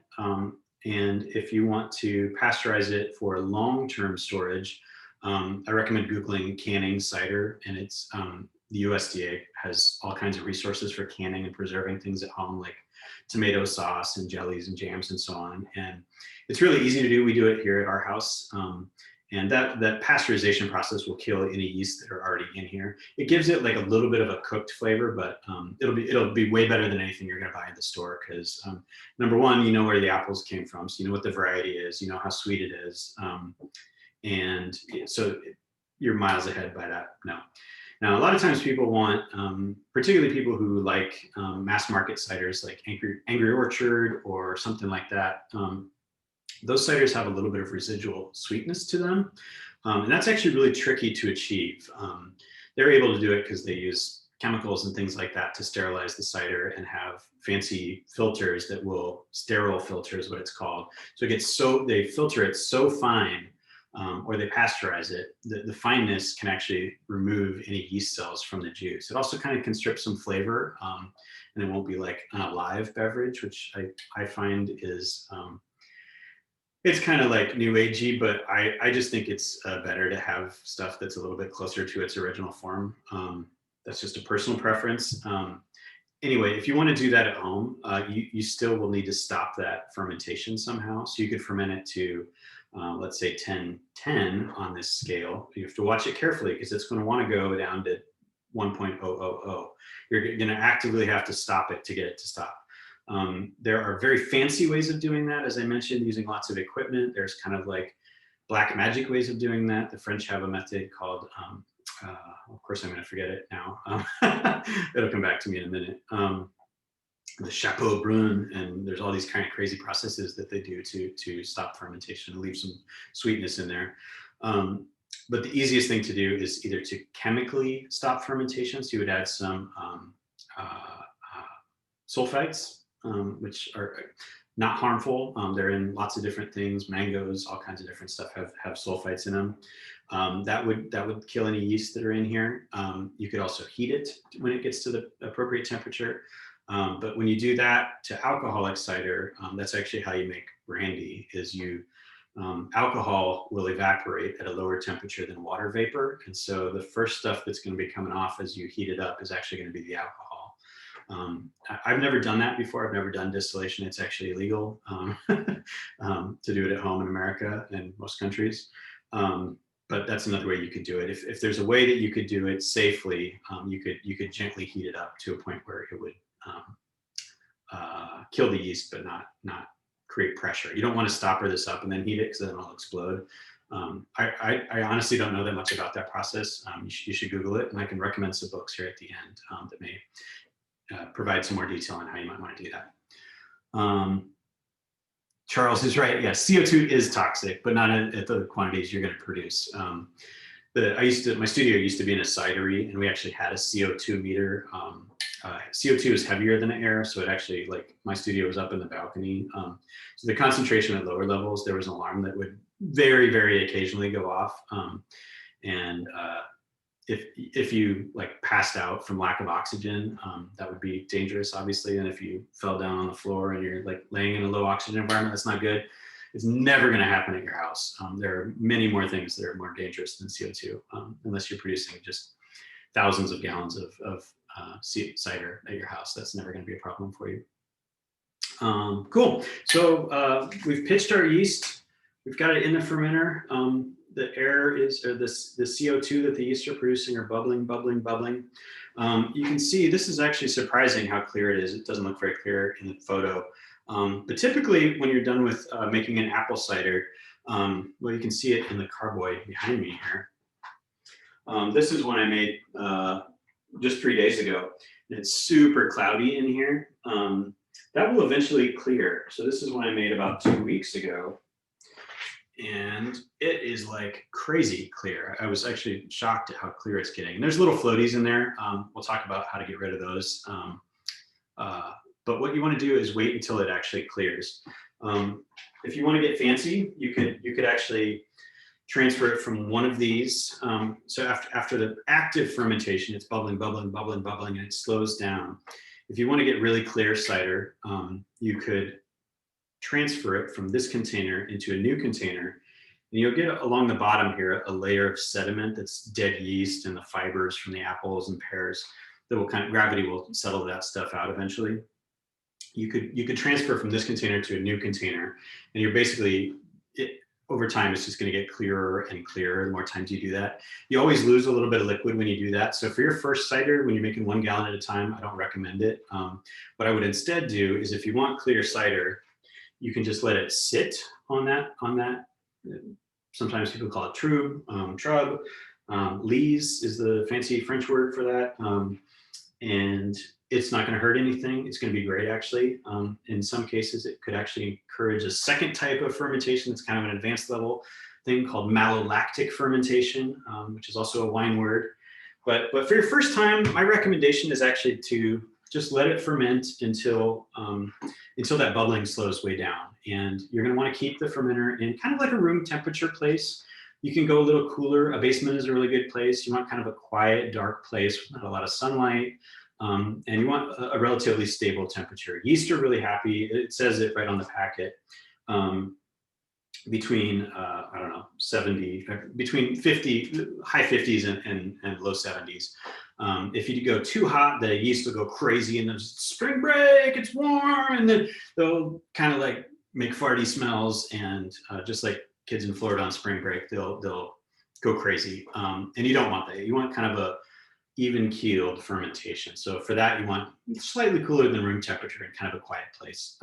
And if you want to pasteurize it for long-term storage, I recommend Googling canning cider, and it's the USDA has all kinds of resources for canning and preserving things at home, like tomato sauce and jellies and jams and so on. And it's really easy to do. We do it here at our house. And that pasteurization process will kill any yeast that are already in here. It gives it like a little bit of a cooked flavor, but it'll be way better than anything you're going to buy at the store, because number one, you know where the apples came from, so you know what the variety is, you know how sweet it is, and so you're miles ahead by that. Now a lot of times people want, particularly people who like mass market ciders like Angry Orchard or something like that. Those ciders have a little bit of residual sweetness to them. And that's actually really tricky to achieve. They're able to do it because they use chemicals and things like that to sterilize the cider, and have fancy filters that will, sterile filter is what it's called. So it gets they filter it so fine, or they pasteurize it, the fineness can actually remove any yeast cells from the juice. It also kind of can strip some flavor, and it won't be like an alive beverage, which I find is, it's kind of like new agey, but I just think it's better to have stuff that's a little bit closer to its original form. That's just a personal preference. Anyway, if you want to do that at home, you still will need to stop that fermentation somehow. So you could ferment it to, let's say 10 on this scale. You have to watch it carefully, because it's going to want to go down to 1.000. You're going to actively have to stop it to get it to stop. There are very fancy ways of doing that, as I mentioned, using lots of equipment. There's kind of like black magic ways of doing that. The French have a method called, of course I'm going to forget it now. It'll come back to me in a minute. The chapeau brun, and there's all these kind of crazy processes that they do to stop fermentation and leave some sweetness in there. But the easiest thing to do is either to chemically stop fermentation. So you would add some sulfites, which are not harmful. They're in lots of different things. Mangoes, all kinds of different stuff have sulfites in them. That would kill any yeast that are in here. You could also heat it when it gets to the appropriate temperature. But when you do that to alcoholic cider, that's actually how you make brandy. Is alcohol will evaporate at a lower temperature than water vapor, and so the first stuff that's going to be coming off as you heat it up is actually going to be the alcohol. I've never done that before. I've never done distillation. It's actually illegal to do it at home in America and most countries. But that's another way you could do it. If there's a way that you could do it safely, you could gently heat it up to a point where it would kill the yeast, but not create pressure. You don't want to stopper this up and then heat it, because then it'll explode. I honestly don't know that much about that process. You should Google it, and I can recommend some books here at the end that may provide some more detail on how you might want to do that. Charles is right. Yes, CO2 is toxic, but not at the quantities you're going to produce. My studio used to be in a cidery, and we actually had a CO2 meter. CO2 is heavier than air, so it actually, like, my studio was up in the balcony. So the concentration at lower levels, there was an alarm that would very, very occasionally go off. If you like passed out from lack of oxygen, that would be dangerous, obviously. And if you fell down on the floor and you're like laying in a low oxygen environment, that's not good. It's never going to happen at your house. There are many more things that are more dangerous than CO2, unless you're producing just thousands of gallons of cider at your house. That's never going to be a problem for you. Cool. So we've pitched our yeast. We've got it in the fermenter. The air is, or the CO2 that the yeast are producing are bubbling, bubbling, bubbling. You can see this is actually surprising how clear it is. It doesn't look very clear in the photo. But typically when you're done with making an apple cider, well, you can see it in the carboy behind me here. This is one I made just 3 days ago. And it's super cloudy in here. That will eventually clear. So this is one I made about 2 weeks ago. And it is like crazy clear. I was actually shocked at how clear it's getting. And there's little floaties in there. We'll talk about how to get rid of those. But what you want to do is wait until it actually clears. If you want to get fancy, you could actually transfer it from one of these. So after the active fermentation, it's bubbling, bubbling, bubbling, bubbling, and it slows down. If you want to get really clear cider, you could transfer it from this container into a new container, and you'll get along the bottom here a layer of sediment that's dead yeast and the fibers from the apples and pears that will gravity will settle that stuff out eventually. You could transfer from this container to a new container, and you're basically, over time it's just going to get clearer and clearer the more times you do that. You always lose a little bit of liquid when you do that. So for your first cider, when you're making 1 gallon at a time, I don't recommend it. What I would instead do is, if you want clear cider, you can just let it sit on that. Sometimes people call it trub. Lees is the fancy French word for that. And it's not going to hurt anything. It's going to be great, actually. In some cases, it could actually encourage a second type of fermentation. It's kind of an advanced level thing called malolactic fermentation, which is also a wine word. But for your first time, my recommendation is actually to just let it ferment until that bubbling slows way down. And you're going to want to keep the fermenter in kind of like a room temperature place. You can go a little cooler. A basement is a really good place. You want kind of a quiet, dark place with not a lot of sunlight. And you want a relatively stable temperature. Yeast are really happy. It says it right on the packet. Between, I don't know, 70, between 50, high 50s and low 70s. If you go too hot, the yeast will go crazy and there's spring break, it's warm, and then they'll kind of like make farty smells, and just like kids in Florida on spring break, they'll go crazy. And you don't want that. You want kind of a even keeled fermentation. So for that, you want slightly cooler than room temperature and kind of a quiet place.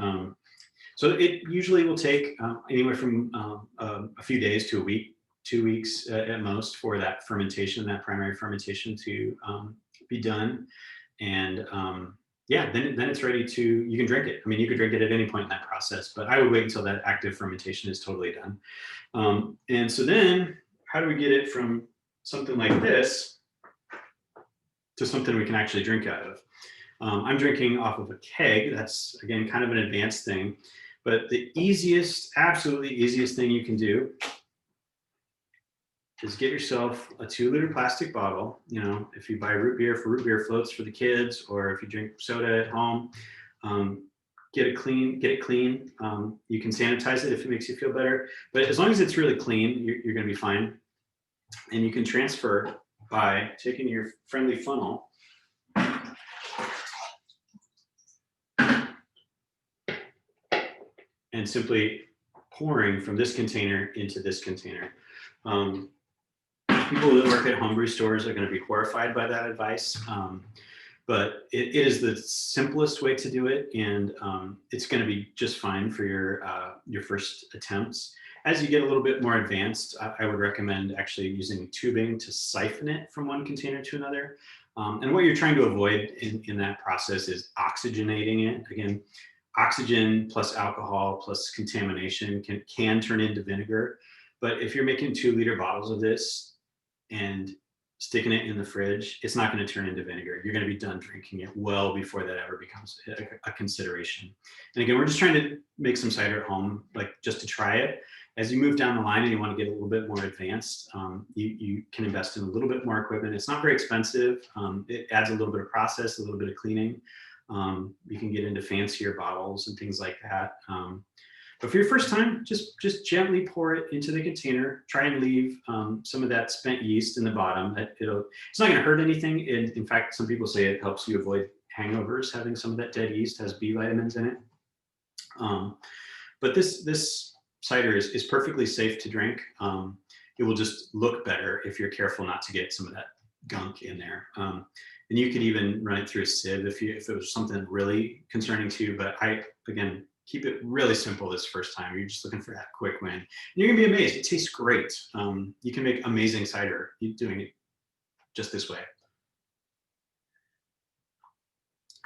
So it usually will take anywhere from a few days to a week, 2 weeks at most for that fermentation, that primary fermentation to be done. And yeah, then it's ready to, you can drink it. I mean, you could drink it at any point in that process, but I would wait until that active fermentation is totally done. And so then how do we get it from something like this to something we can actually drink out of? I'm drinking off of a keg. That's, again, kind of an advanced thing. But the easiest, absolutely easiest thing you can do is get yourself a 2-liter plastic bottle. You know, if you buy root beer for root beer floats for the kids, or if you drink soda at home, get it clean. You can sanitize it if it makes you feel better. But as long as it's really clean, you're going to be fine. And you can transfer by taking your friendly funnel and simply pouring from this container into this container. People that work at homebrew stores are going to be horrified by that advice, but it is the simplest way to do it, and it's going to be just fine for your first attempts. As you get a little bit more advanced, I would recommend actually using tubing to siphon it from one container to another. And what you're trying to avoid in that process is oxygenating it. Again, oxygen plus alcohol plus contamination can turn into vinegar. But if you're making 2-liter bottles of this and sticking it in the fridge, it's not going to turn into vinegar. You're going to be done drinking it well before that ever becomes a consideration. And again, we're just trying to make some cider at home, like just to try it. As you move down the line and you want to get a little bit more advanced, you can invest in a little bit more equipment. It's not very expensive. It adds a little bit of process, a little bit of cleaning. You can get into fancier bottles and things like that. But for your first time, just gently pour it into the container. Try and leave some of that spent yeast in the bottom. It's not going to hurt anything. In fact, some people say it helps you avoid hangovers. Having some of that dead yeast has B vitamins in it. But this cider is perfectly safe to drink. It will just look better if you're careful not to get some of that gunk in there. And you could even run it through a sieve if it was something really concerning to you. But again, keep it really simple this first time. You're just looking for that quick win. And you're gonna be amazed. It tastes great. You can make amazing cider doing it just this way.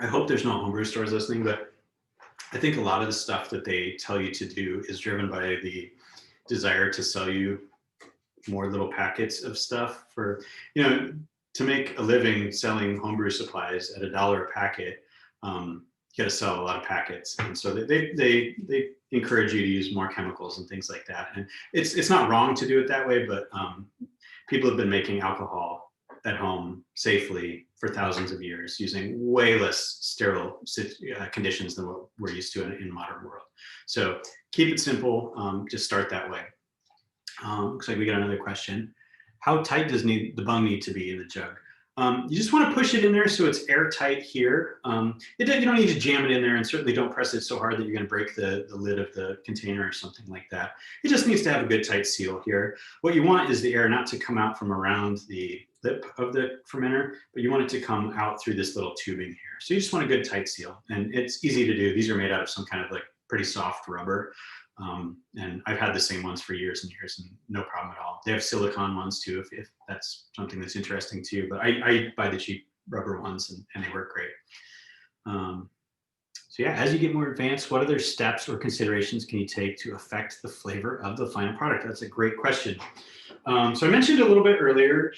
I hope there's no homebrew stores listening, but I think a lot of the stuff that they tell you to do is driven by the desire to sell you more little packets of stuff for, to make a living selling homebrew supplies at $1 a packet. You got to sell a lot of packets, and so they encourage you to use more chemicals and things like that. And it's not wrong to do it that way, but people have been making alcohol at home safely for thousands of years using way less sterile conditions than what we're used to in the modern world. So keep it simple. Just start that way. Looks like we got another question. How tight does the bung need to be in the jug? You just want to push it in there so it's airtight here. You don't need to jam it in there, and certainly don't press it so hard that you're going to break the lid of the container or something like that. It just needs to have a good tight seal here. What you want is the air not to come out from around the lip of the fermenter, but you want it to come out through this little tubing here. So you just want a good tight seal, and it's easy to do. These are made out of some kind of like pretty soft rubber. And I've had the same ones for years and years, and no problem at all. They have silicone ones too, if that's something that's interesting to you. But I buy the cheap rubber ones, and they work great. So yeah, as you get more advanced, what other steps or considerations can you take to affect the flavor of the final product? That's a great question. So I mentioned a little bit earlier,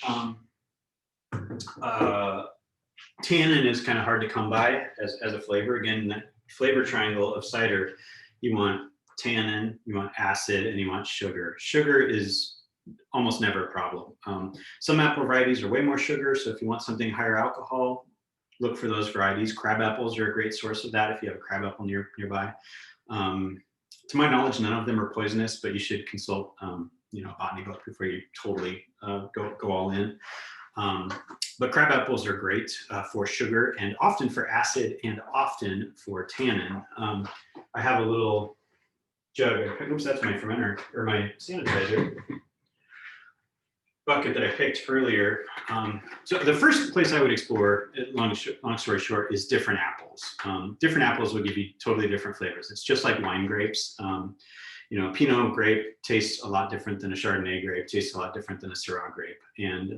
tannin is kind of hard to come by as a flavor. Again, that flavor triangle of cider, you want tannin, you want acid, and you want sugar. Sugar is almost never a problem. Some apple varieties are way more sugar, so if you want something higher alcohol, look for those varieties. Crab apples are a great source of that if you have a crab apple nearby. To my knowledge, none of them are poisonous, but you should consult a botany book before you totally go all in. But crab apples are great for sugar, and often for acid, and often for tannin. I have a little jug. Oops, that's my fermenter or my sanitizer. bucket that I picked earlier. So the first place I would explore, long story short, is different apples. Different apples will give you totally different flavors. It's just like wine grapes. You know, a Pinot grape tastes a lot different than a Chardonnay grape, tastes a lot different than a Syrah grape. And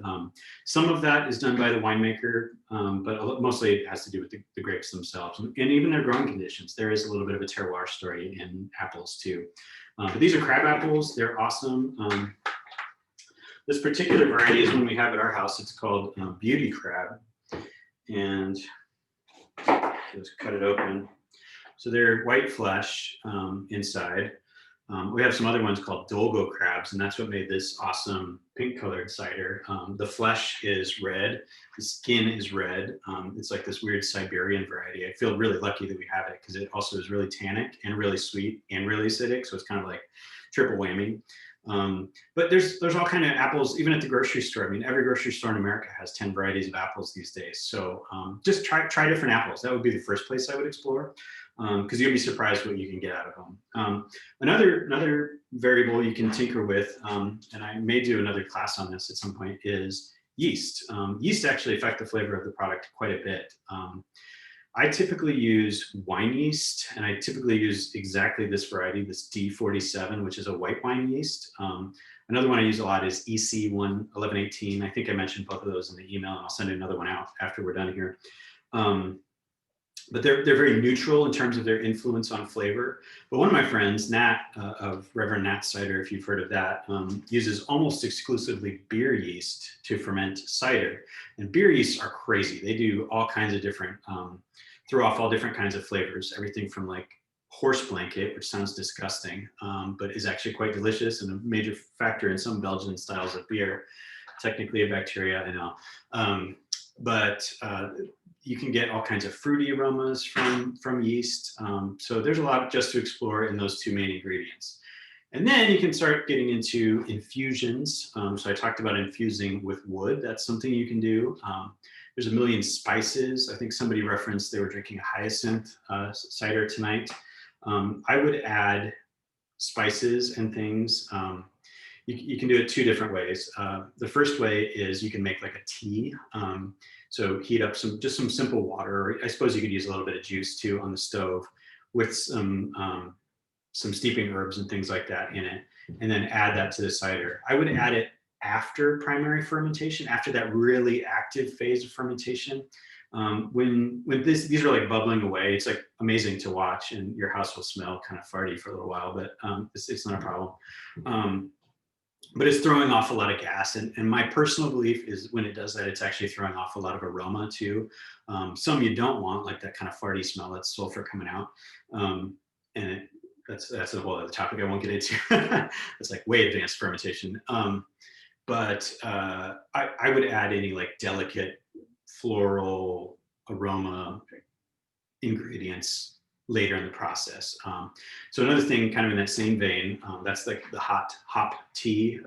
some of that is done by the winemaker, but mostly it has to do with the grapes themselves and even their growing conditions. There is a little bit of a terroir story in apples too. But these are crab apples. They're awesome. This particular variety is one we have at our house. It's called Beauty Crab. And just cut it open. So they're white flesh inside. We have some other ones called Dolgo crabs, and that's what made this awesome pink colored cider. The flesh is red, the skin is red. It's like this weird Siberian variety. I feel really lucky that we have it because it also is really tannic and really sweet and really acidic. So it's kind of like triple whammy. But there's all kind of apples, even at the grocery store. I mean, every grocery store in America has 10 varieties of apples these days. So just try different apples. That would be the first place I would explore. Because you'll be surprised what you can get out of them. Another variable you can tinker with, and I may do another class on this at some point, is yeast. Yeast actually affect the flavor of the product quite a bit. I typically use wine yeast, and I typically use exactly this variety, this D47, which is a white wine yeast. Another one I use a lot is EC1118. I think I mentioned both of those in the email, and I'll send another one out after we're done here. But they're very neutral in terms of their influence on flavor. But one of my friends, Nat, of Reverend Nat Cider, if you've heard of that, uses almost exclusively beer yeast to ferment cider. And beer yeasts are crazy. They do all kinds of different, throw off all different kinds of flavors, everything from like horse blanket, which sounds disgusting, but is actually quite delicious and a major factor in some Belgian styles of beer. Technically a bacteria, I know. But you can get all kinds of fruity aromas from yeast. So there's a lot just to explore in those two main ingredients. And then you can start getting into infusions. So I talked about infusing with wood. That's something you can do. There's a million spices. I think somebody referenced they were drinking a hyacinth cider tonight. I would add spices and things. You can do it two different ways. The first way is you can make like a tea. So heat up just some simple water, or I suppose you could use a little bit of juice too on the stove with some steeping herbs and things like that in it, and then add that to the cider. I would add it after primary fermentation, after that really active phase of fermentation. When these are like bubbling away, it's like amazing to watch, and your house will smell kind of farty for a little while, but it's not a problem. But it's throwing off a lot of gas. And my personal belief is when it does that, it's actually throwing off a lot of aroma too. Some you don't want, like that kind of farty smell, that sulfur coming out. That's a whole other topic I won't get into. It's like way advanced fermentation. But I would add any like delicate floral aroma ingredients later in the process. So another thing kind of in that same vein, that's like the hot tea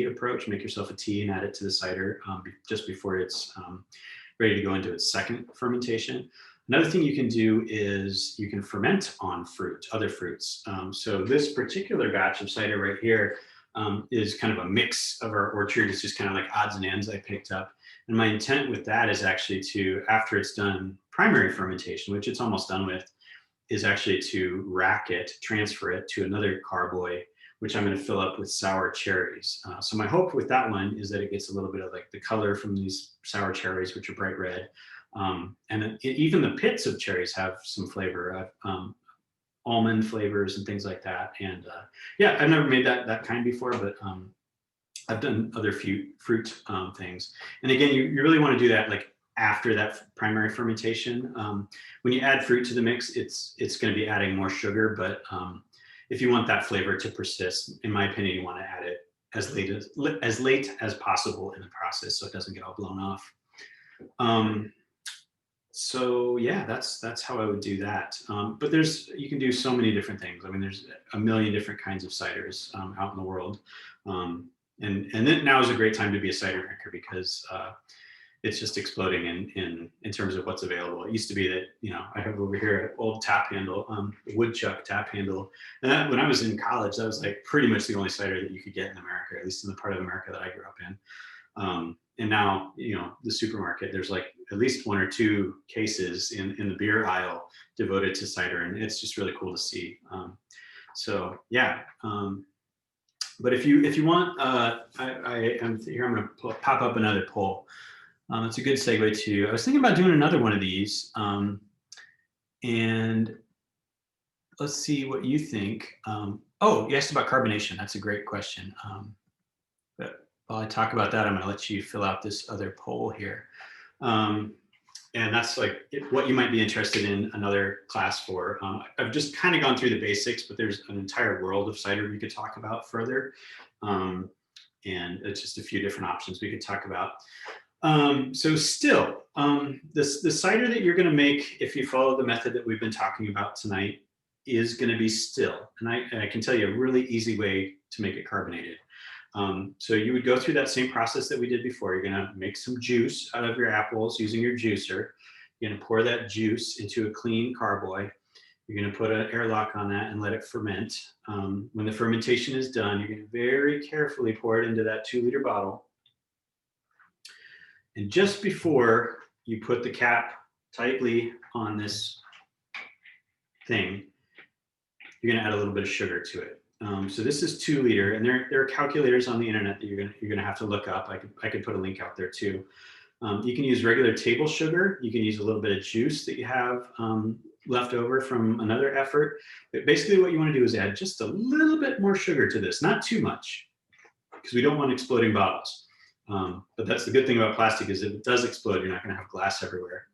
approach. Make yourself a tea and add it to the cider just before it's ready to go into its second fermentation. Another thing you can do is you can ferment on other fruits. So this particular batch of cider right here is kind of a mix of our orchard. It's just kind of like odds and ends I picked up. And my intent with that is actually to, after it's done primary fermentation, which it's almost done with, is actually to rack it, transfer it to another carboy, which I'm going to fill up with sour cherries. So my hope with that one is that it gets a little bit of like the color from these sour cherries, which are bright red. And then even the pits of cherries have some flavor, almond flavors and things like that. And yeah, I've never made that kind before, but I've done other fruit things. And again, you really want to do that like after that primary fermentation. When you add fruit to the mix, it's going to be adding more sugar, but if you want that flavor to persist, in my opinion, you want to add it as late as possible in the process so it doesn't get all blown off. So yeah, that's how I would do that. But you can do so many different things. I mean, there's a million different kinds of ciders out in the world. And then now is a great time to be a cider drinker because it's just exploding in terms of what's available. It used to be that, you know, I have over here an old tap handle, woodchuck tap handle. And that, when I was in college, that was like pretty much the only cider that you could get in America, at least in the part of America that I grew up in. And now, you know, the supermarket, there's like at least 1 or 2 cases in the beer aisle devoted to cider. And it's just really cool to see. So yeah. But if you want, I am here, I'm going to pop up another poll. It's a good segue to, I was thinking about doing another one of these. And let's see what you think. Oh, you asked about carbonation. That's a great question. But while I talk about that, I'm going to let you fill out this other poll here. And that's like what you might be interested in another class for. I've just kind of gone through the basics, but there's an entire world of cider we could talk about further. And it's just a few different options we could talk about. So still, the cider that you're going to make, if you follow the method that we've been talking about tonight, is going to be still. And I can tell you a really easy way to make it carbonated. So you would go through that same process that we did before. You're going to make some juice out of your apples using your juicer. You're going to pour that juice into a clean carboy. You're going to put an airlock on that and let it ferment. When the fermentation is done, you're going to very carefully pour it into that 2-liter bottle. And just before you put the cap tightly on this thing, you're going to add a little bit of sugar to it. So this is 2-liter, and there are calculators on the internet that you're gonna have to look up. I could put a link out there too. You can use regular table sugar. You can use a little bit of juice that you have left over from another effort. But basically what you want to do is add just a little bit more sugar to this, not too much, because we don't want exploding bottles. But that's the good thing about plastic, is if it does explode, you're not going to have glass everywhere.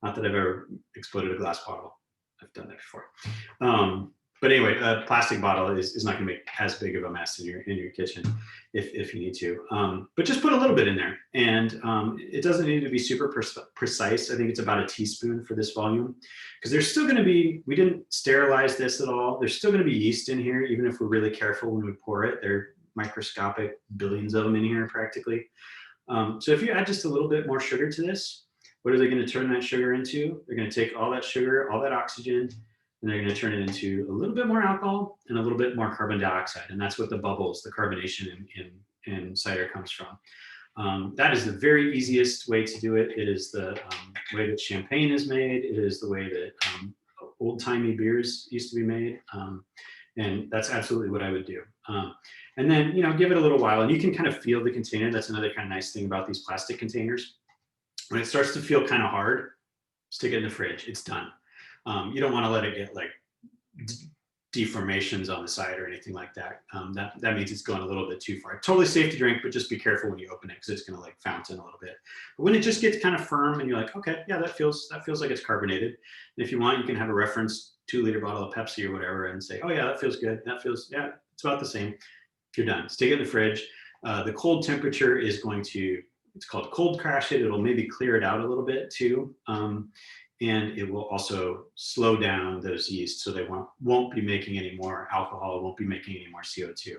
Not that I've ever exploded a glass bottle. I've done that before. But anyway, a plastic bottle is not going to make as big of a mess in your kitchen if you need to. But just put a little bit in there, and it doesn't need to be super precise. I think it's about a teaspoon for this volume, because there's still going to be, we didn't sterilize this at all. There's still going to be yeast in here, even if we're really careful when we pour it. They're microscopic, billions of them in here practically. So if you add just a little bit more sugar to this, what are they going to turn that sugar into? They're going to take all that sugar, all that oxygen, and they're going to turn it into a little bit more alcohol and a little bit more carbon dioxide. And that's what the bubbles, the carbonation in cider comes from. That is the very easiest way to do it. It is the way that champagne is made. It is the way that old-timey beers used to be made. And that's absolutely what I would do. And then, give it a little while, and you can kind of feel the container. That's another kind of nice thing about these plastic containers. When it starts to feel kind of hard, stick it in the fridge. It's done. You don't want to let it get like deformations on the side or anything like that. That means it's going a little bit too far. Totally safe to drink, but just be careful when you open it, because it's going to like fountain a little bit. But when it just gets kind of firm and you're like, okay, yeah, that feels like it's carbonated. And if you want, you can have a reference 2-liter bottle of Pepsi or whatever and say, oh yeah, that feels good. Yeah, it's about the same. You're done. Stick it in the fridge. The cold temperature is going to, it's called cold crash it. It'll maybe clear it out a little bit too. And it will also slow down those yeasts, so they won't be making any more alcohol, won't be making any more CO2.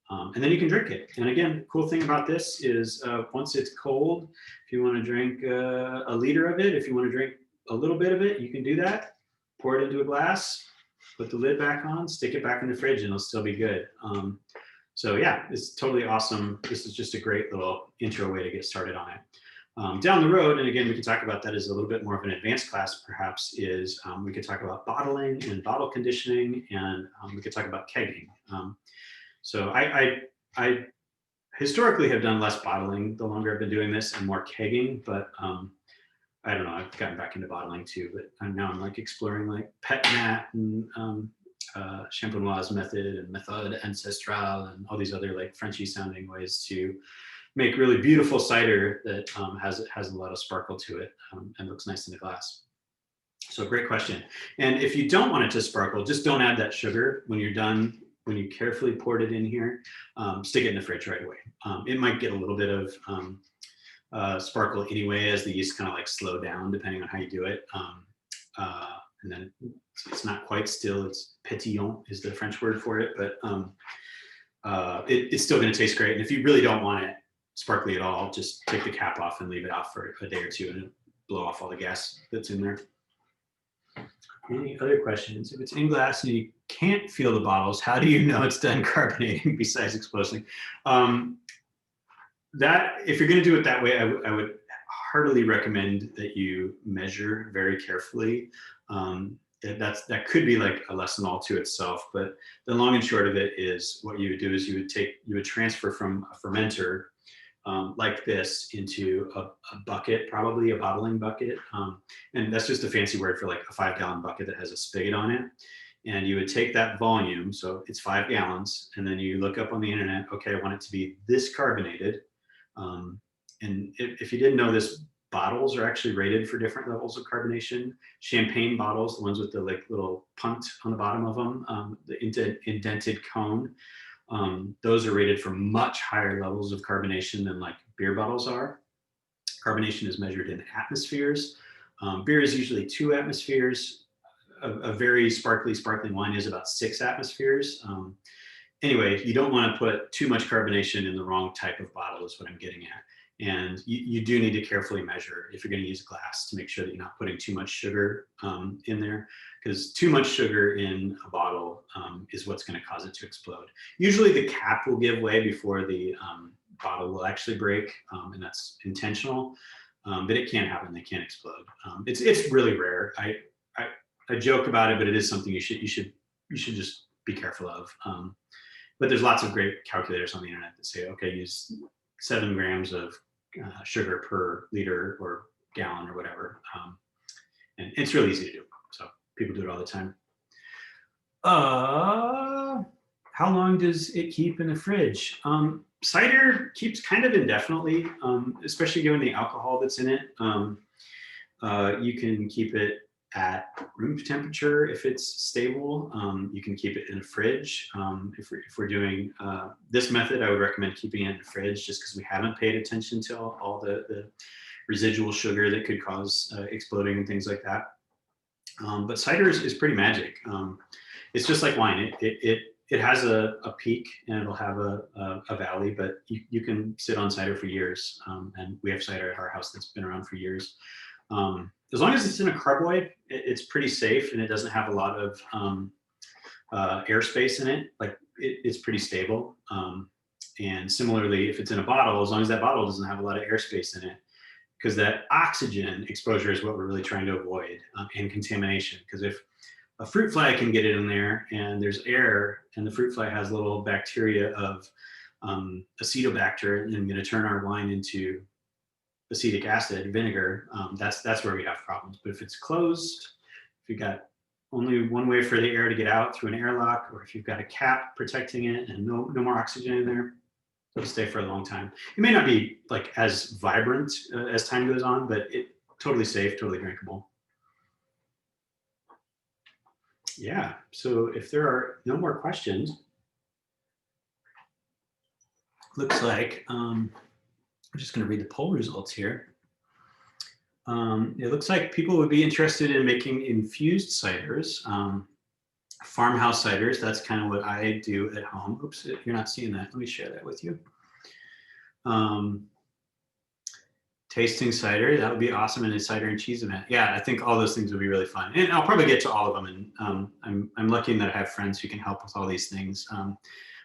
And then you can drink it. And again, the cool thing about this is once it's cold, if you want to drink a liter of it, if you want to drink a little bit of it, you can do that. Pour it into a glass, put the lid back on, stick it back in the fridge, and it'll still be good. So yeah, it's totally awesome. This is just a great little intro way to get started on it. Down the road, and again, we can talk about that as a little bit more of an advanced class, perhaps, is we could talk about bottling and bottle conditioning, and we could talk about kegging. So I historically have done less bottling the longer I've been doing this, and more kegging, but I don't know, I've gotten back into bottling too, but I'm like exploring like pet nat and champenoise method and méthode ancestrale and all these other like Frenchy sounding ways to make really beautiful cider that has a lot of sparkle to it and looks nice in the glass. So great question. And if you don't want it to sparkle, just don't add that sugar when you're done. When you carefully poured it in here, stick it in the fridge right away. It might get a little bit of sparkle anyway as the yeast kind of like slow down depending on how you do it. And then it's not quite still, it's pétillant is the French word for it, but it's still going to taste great. And if you really don't want it, sparkly at all, just take the cap off and leave it out for a day or two, and it'll blow off all the gas that's in there. Any other questions? If it's in glass and you can't feel the bottles, how do you know it's done carbonating besides exploding? That, if you're going to do it that way, I would heartily recommend that you measure very carefully. That could be like a lesson all to itself, but the long and short of it is, what you would do is you would transfer from a fermenter like this into a bucket, probably a bottling bucket. And that's just a fancy word for like a 5-gallon bucket that has a spigot on it. And you would take that volume, so it's 5 gallons, and then you look up on the internet, okay, I want it to be this carbonated. And if you didn't know this, bottles are actually rated for different levels of carbonation. Champagne bottles, the ones with the like little punt on the bottom of them, the indented cone, those are rated for much higher levels of carbonation than like beer bottles are. Carbonation is measured in atmospheres. Beer is usually 2 atmospheres. A very sparkling wine is about 6 atmospheres. Anyway, you don't want to put too much carbonation in the wrong type of bottle is what I'm getting at. And you do need to carefully measure if you're going to use glass to make sure that you're not putting too much sugar in there, because too much sugar in a bottle is what's going to cause it to explode. Usually the cap will give way before the bottle will actually break, and that's intentional, but it can happen. They can explode. It's really rare. I joke about it, but it is something you should just be careful of. But there's lots of great calculators on the internet that say, okay, use 7 grams of sugar per liter or gallon or whatever. And it's really easy to do. So people do it all the time. How long does it keep in the fridge? Cider keeps kind of indefinitely, especially given the alcohol that's in it. You can keep it at room temperature if it's stable. You can keep it in a fridge. If we're doing this method, I would recommend keeping it in the fridge, just because we haven't paid attention to all the residual sugar that could cause exploding and things like that. But cider is pretty magic. It's just like wine. It has a peak and it'll have a valley, but you can sit on cider for years. And we have cider at our house that's been around for years. As long as it's in a carboy, it's pretty safe, and it doesn't have a lot of airspace in it. Like it's pretty stable. And similarly, if it's in a bottle, as long as that bottle doesn't have a lot of airspace in it, because that oxygen exposure is what we're really trying to avoid, and contamination. Because if a fruit fly can get it in there and there's air, and the fruit fly has little bacteria of acetobacter, and going to turn our wine into acetic acid, vinegar, that's where we have problems. But if it's closed, if you've got only one way for the air to get out through an airlock, or if you've got a cap protecting it and no more oxygen in there, it'll stay for a long time. It may not be like as vibrant as time goes on, but it totally safe, totally drinkable. Yeah, so if there are no more questions, looks like I'm just going to read the poll results here. It looks like people would be interested in making infused ciders, farmhouse ciders. That's kind of what I do at home. Oops, you're not seeing that. Let me share that with you. Tasting cider, that would be awesome in a cider and cheese event. Yeah, I think all those things would be really fun. And I'll probably get to all of them. And I'm lucky that I have friends who can help with all these things.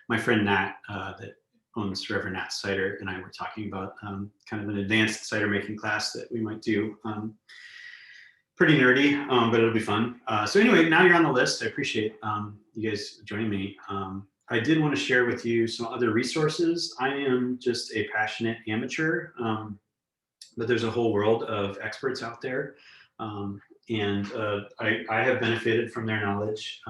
My friend Nat, that owns Reverend Nat Cider, and I were talking about kind of an advanced cider making class that we might do. Pretty nerdy, but it'll be fun. So anyway, now you're on the list. I appreciate you guys joining me. I did want to share with you some other resources. I am just a passionate amateur, but there's a whole world of experts out there. And I have benefited from their knowledge.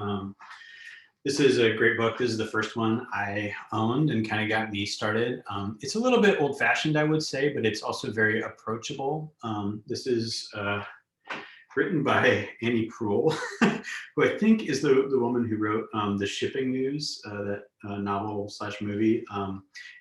This is a great book. This is the first one I owned and kind of got me started. It's a little bit old fashioned, I would say, but it's also very approachable. This is written by Annie Proulx, who I think is the woman who wrote The Shipping News, that novel / movie.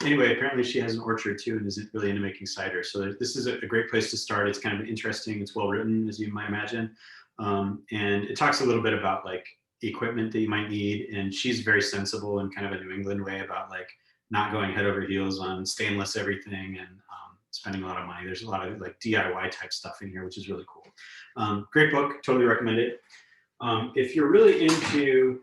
Anyway, apparently she has an orchard too and isn't really into making cider. So this is a great place to start. It's kind of interesting. It's well written, as you might imagine. And it talks a little bit about like equipment that you might need. And she's very sensible in kind of a New England way about like not going head over heels on stainless everything and spending a lot of money. There's a lot of like DIY type stuff in here, which is really cool. Great book, totally recommend it. If you're really into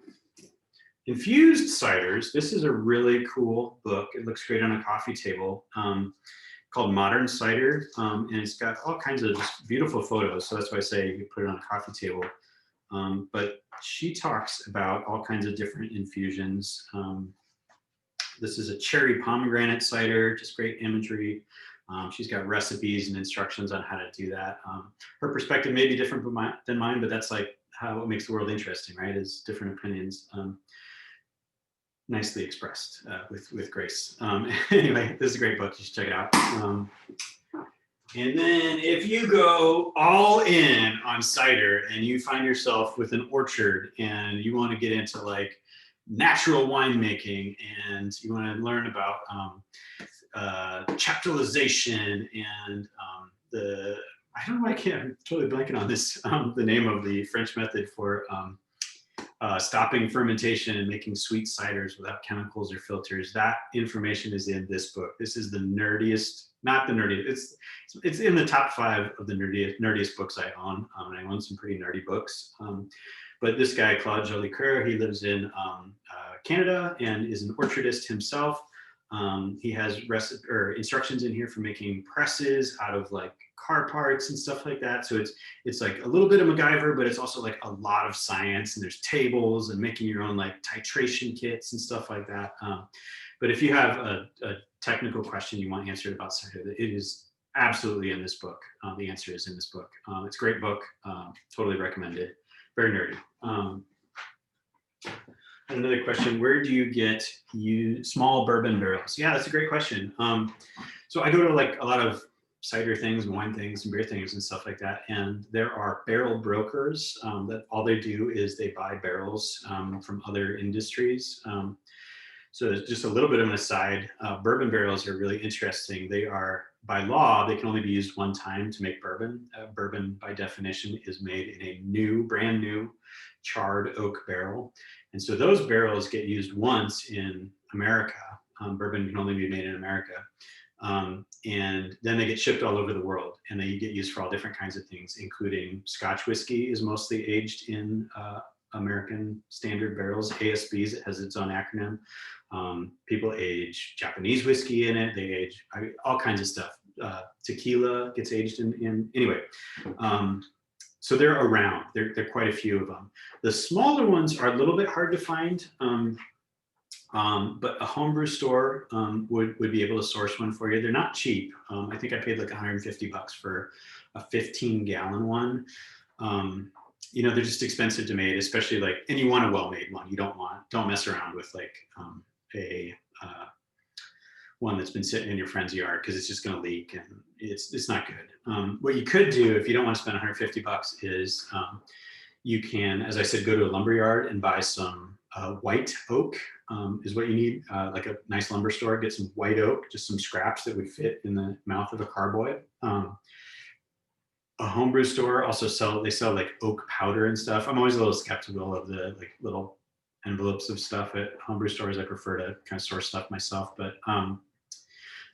infused ciders, this is a really cool book. It looks great on a coffee table, called Modern Cider, and it's got all kinds of just beautiful photos. So that's why I say you put it on a coffee table. But she talks about all kinds of different infusions. This is a cherry pomegranate cider, just great imagery. She's got recipes and instructions on how to do that. Her perspective may be different than mine, but that's like how it makes the world interesting, right? Is different opinions. Nicely expressed with grace. Anyway, this is a great book. You should check it out. And then if you go all in on cider and you find yourself with an orchard and you want to get into like natural winemaking and you want to learn about chaptalization and I don't know, I'm totally blanking on this, the name of the French method for stopping fermentation and making sweet ciders without chemicals or filters. That information is in this book. This is the nerdiest, not the nerdiest, it's in the top 5 of the nerdiest books I own. And I own some pretty nerdy books. But this guy, Claude Jolicoeur, he lives in Canada and is an orchardist himself. He has instructions in here for making presses out of like car parts and stuff like that. So it's like a little bit of MacGyver, but it's also like a lot of science, and there's tables and making your own like titration kits and stuff like that. But if you have a technical question you want answered about cider, it is absolutely in this book. The answer is in this book. It's a great book. Totally recommend it. Very nerdy. Another question, where do you get small bourbon barrels? Yeah, that's a great question. So I go to like a lot of cider things and wine things and beer things and stuff like that. And there are barrel brokers that all they do is they buy barrels from other industries. So just a little bit of an aside, bourbon barrels are really interesting. They are, by law, they can only be used one time to make bourbon. Bourbon, by definition, is made in a brand new charred oak barrel. And so those barrels get used once in America. Bourbon can only be made in America. And then they get shipped all over the world, and they get used for all different kinds of things, including Scotch whiskey is mostly aged in American standard barrels, ASBs, it has its own acronym. People age Japanese whiskey in it, they age all kinds of stuff. Tequila gets aged in anyway. So they're around, there are quite a few of them. The smaller ones are a little bit hard to find, but a homebrew store would be able to source one for you. They're not cheap. I think I paid like $150 for a 15-gallon one. You know, they're just expensive to make, especially like, and you want a well-made one. You don't mess around with like one that's been sitting in your friend's yard, because it's just going to leak and it's not good. What you could do if you don't want to spend $150 is you can, as I said, go to a lumber yard and buy some white oak is what you need. Like a nice lumber store, get some white oak, just some scraps that would fit in the mouth of a carboy. A homebrew store also sell like oak powder and stuff. I'm always a little skeptical of the like little envelopes of stuff at homebrew stores. I prefer to kind of source stuff myself, but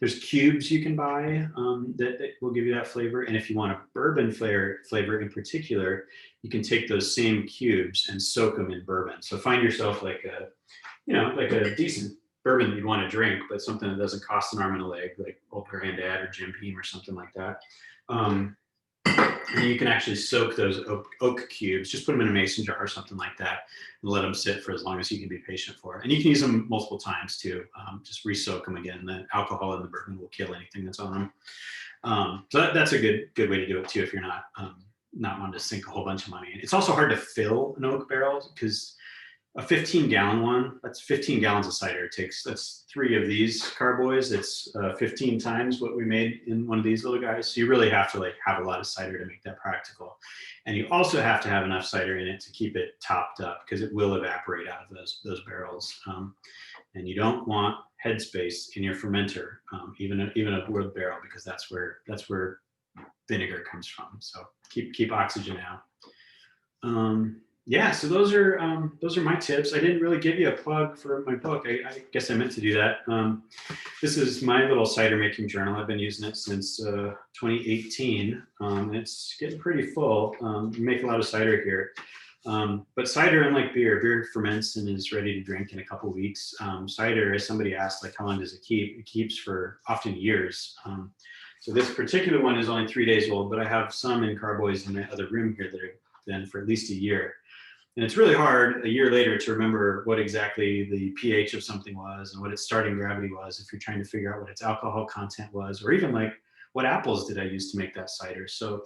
there's cubes you can buy that will give you that flavor. And if you want a bourbon flavor in particular, you can take those same cubes and soak them in bourbon. So find yourself like a decent bourbon that you'd want to drink, but something that doesn't cost an arm and a leg, like Old Granddad or Jim Beam or something like that. And you can actually soak those oak cubes, just put them in a mason jar or something like that, and let them sit for as long as you can be patient for. And you can use them multiple times too. Just re-soak them again. The alcohol in the bourbon will kill anything that's on them. So that's a good way to do it too if you're not wanting to sink a whole bunch of money. It's also hard to fill an oak barrel, because a 15-gallon one, that's 15 gallons of cider. That's 3 of these carboys. It's 15 times what we made in one of these little guys. So you really have to like have a lot of cider to make that practical. And you also have to have enough cider in it to keep it topped up, because it will evaporate out of those barrels. And you don't want headspace in your fermenter, even a wood barrel, because that's where vinegar comes from. So keep oxygen out. Yeah, so those are my tips. I didn't really give you a plug for my book. I guess I meant to do that. This is my little cider making journal. I've been using it since 2018. And it's getting pretty full. We make a lot of cider here. But cider, unlike beer ferments and is ready to drink in a couple weeks. Cider, as somebody asked, like how long does it keep? It keeps for often years. So this particular one is only 3 days old, but I have some in carboys in the other room here that have been for at least a year. And it's really hard a year later to remember what exactly the pH of something was and what its starting gravity was if you're trying to figure out what its alcohol content was, or even like what apples did I use to make that cider. So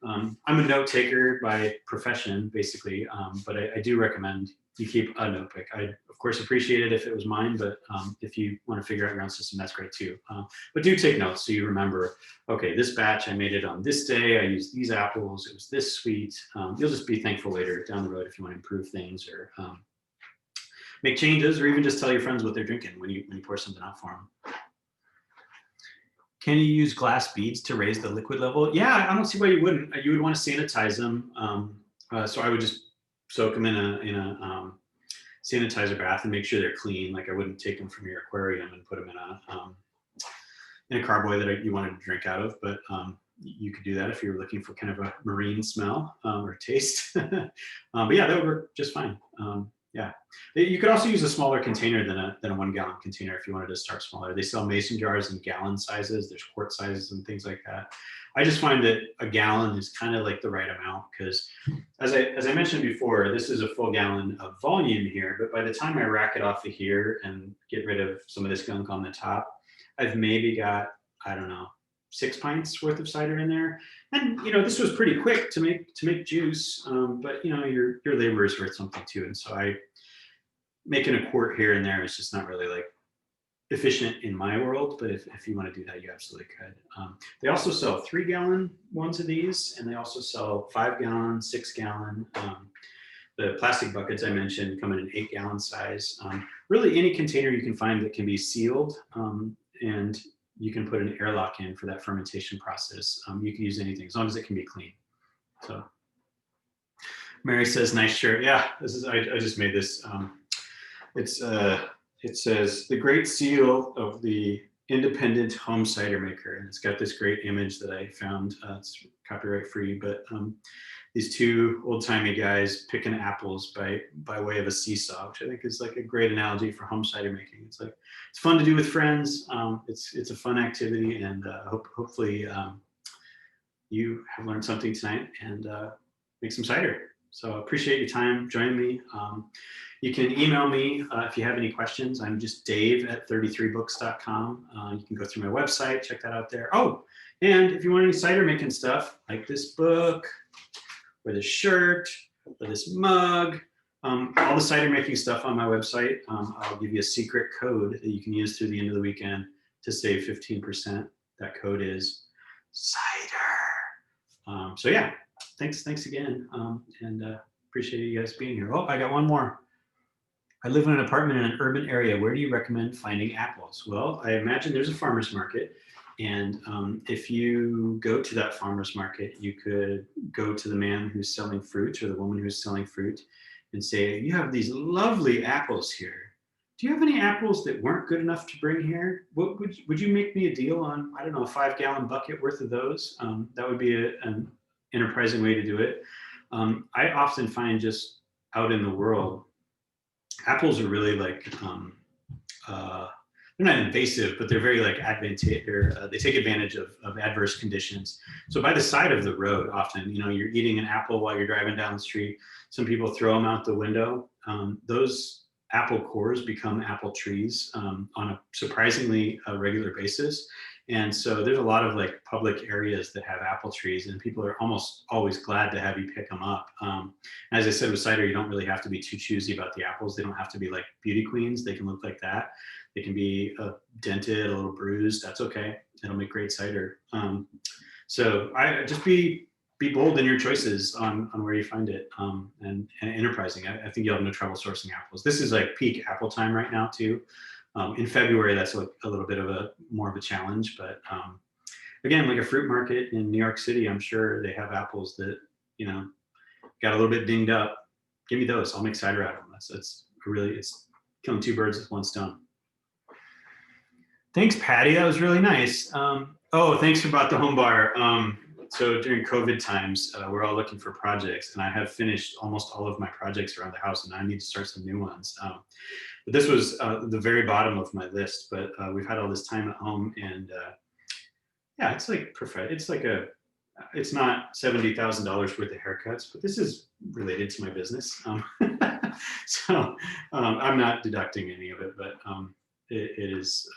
I'm a note taker by profession, basically, but I do recommend you keep a notebook. I'd, of course, appreciate it if it was mine, but if you want to figure out your own system, that's great too. But do take notes so you remember, okay, this batch, I made it on this day, I used these apples, it was this sweet. You'll just be thankful later down the road if you want to improve things or make changes, or even just tell your friends what they're drinking when you pour something out for them. Can you use glass beads to raise the liquid level? Yeah, I don't see why you wouldn't. You would want to sanitize them. So I would just soak them in a sanitizer bath and make sure they're clean. Like I wouldn't take them from your aquarium and put them in a carboy that you wanted to drink out of. But you could do that if you're looking for kind of a marine smell or taste. But yeah, that would work just fine. Yeah, you could also use a smaller container than a 1 gallon container if you wanted to start smaller. They sell mason jars in gallon sizes. There's quart sizes and things like that. I just find that a gallon is kind of like the right amount because, as I mentioned before, this is a full gallon of volume here. But by the time I rack it off of here and get rid of some of this gunk on the top, I've maybe got, I don't know, 6 pints worth of cider in there. And this was pretty quick to make juice, but your labor is worth something too. And so I making a quart here and there is just not really like efficient in my world. But if you want to do that, you absolutely could. They also sell 3 gallon ones of these, and they also sell 5 gallon, 6 gallon. The plastic buckets I mentioned come in an 8 gallon size. Really, any container you can find that can be sealed and you can put an airlock in for that fermentation process. You can use anything as long as it can be clean. So Mary says, nice shirt. Yeah, I just made this. It says the great seal of the independent home cider maker. And it's got this great image that I found. It's copyright free, but these 2 old-timey guys picking apples by way of a seesaw, which I think is like a great analogy for home cider making. It's like, it's fun to do with friends. It's a fun activity, and hopefully you have learned something tonight and make some cider. So appreciate your time joining me. You can email me if you have any questions. I'm just dave@33books.com. You can go through my website, check that out there. Oh, and if you want any cider making stuff, like this book, or this shirt, or this mug, all the cider making stuff on my website. I'll give you a secret code that you can use through the end of the weekend to save 15%. That code is cider. So yeah, thanks again, and appreciate you guys being here. Oh, I got one more. I live in an apartment in an urban area. Where do you recommend finding apples? Well, I imagine there's a farmer's market. And if you go to that farmer's market, you could go to the man who's selling fruit or the woman who's selling fruit and say, you have these lovely apples here. Do you have any apples that weren't good enough to bring here? What would you make me a deal on, I don't know, a 5 gallon bucket worth of those? That would be an enterprising way to do it. I often find just out in the world, apples are really like, they're not invasive, but they're very like advantageous. They take advantage of adverse conditions. So by the side of the road, often, you're eating an apple while you're driving down the street. Some people throw them out the window. Those apple cores become apple trees on a surprisingly regular basis. And so there's a lot of like public areas that have apple trees, and people are almost always glad to have you pick them up. As I said with cider, you don't really have to be too choosy about the apples. They don't have to be like beauty queens. They can look like that. They can be dented, a little bruised. That's okay. It'll make great cider. So I just be bold in your choices on where you find it, and enterprising. I think you'll have no trouble sourcing apples. This is like peak apple time right now too. In February, that's a little bit of more of a challenge, but again, like a fruit market in New York City, I'm sure they have apples that got a little bit dinged up. give me those. I'll make cider out of them. It's killing two birds with one stone. Thanks, Patty. That was really nice. Oh, thanks about the home bar. So during COVID times, we're all looking for projects, and I have finished almost all of my projects around the house, and I need to start some new ones. But this was the very bottom of my list. But we've had all this time at home, and yeah, it's like perfect. It's not $70,000 worth of haircuts, but this is related to my business. So I'm not deducting any of it, but it's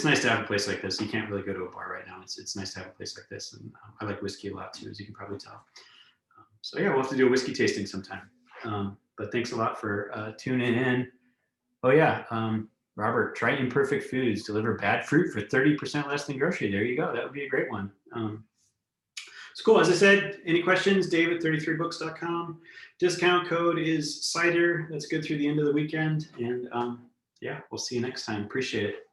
nice to have a place like this. You can't really go to a bar right now. It's nice to have a place like this, and I like whiskey a lot too, as you can probably tell. So yeah, we'll have to do a whiskey tasting sometime. But thanks a lot for tuning in. Oh yeah, Robert, try Imperfect Foods. Deliver bad fruit for 30% less than grocery. There you go. That would be a great one. It's cool. As I said, any questions, dave@33books.com. Discount code is Cider. That's good through the end of the weekend. And yeah, we'll see you next time. Appreciate it.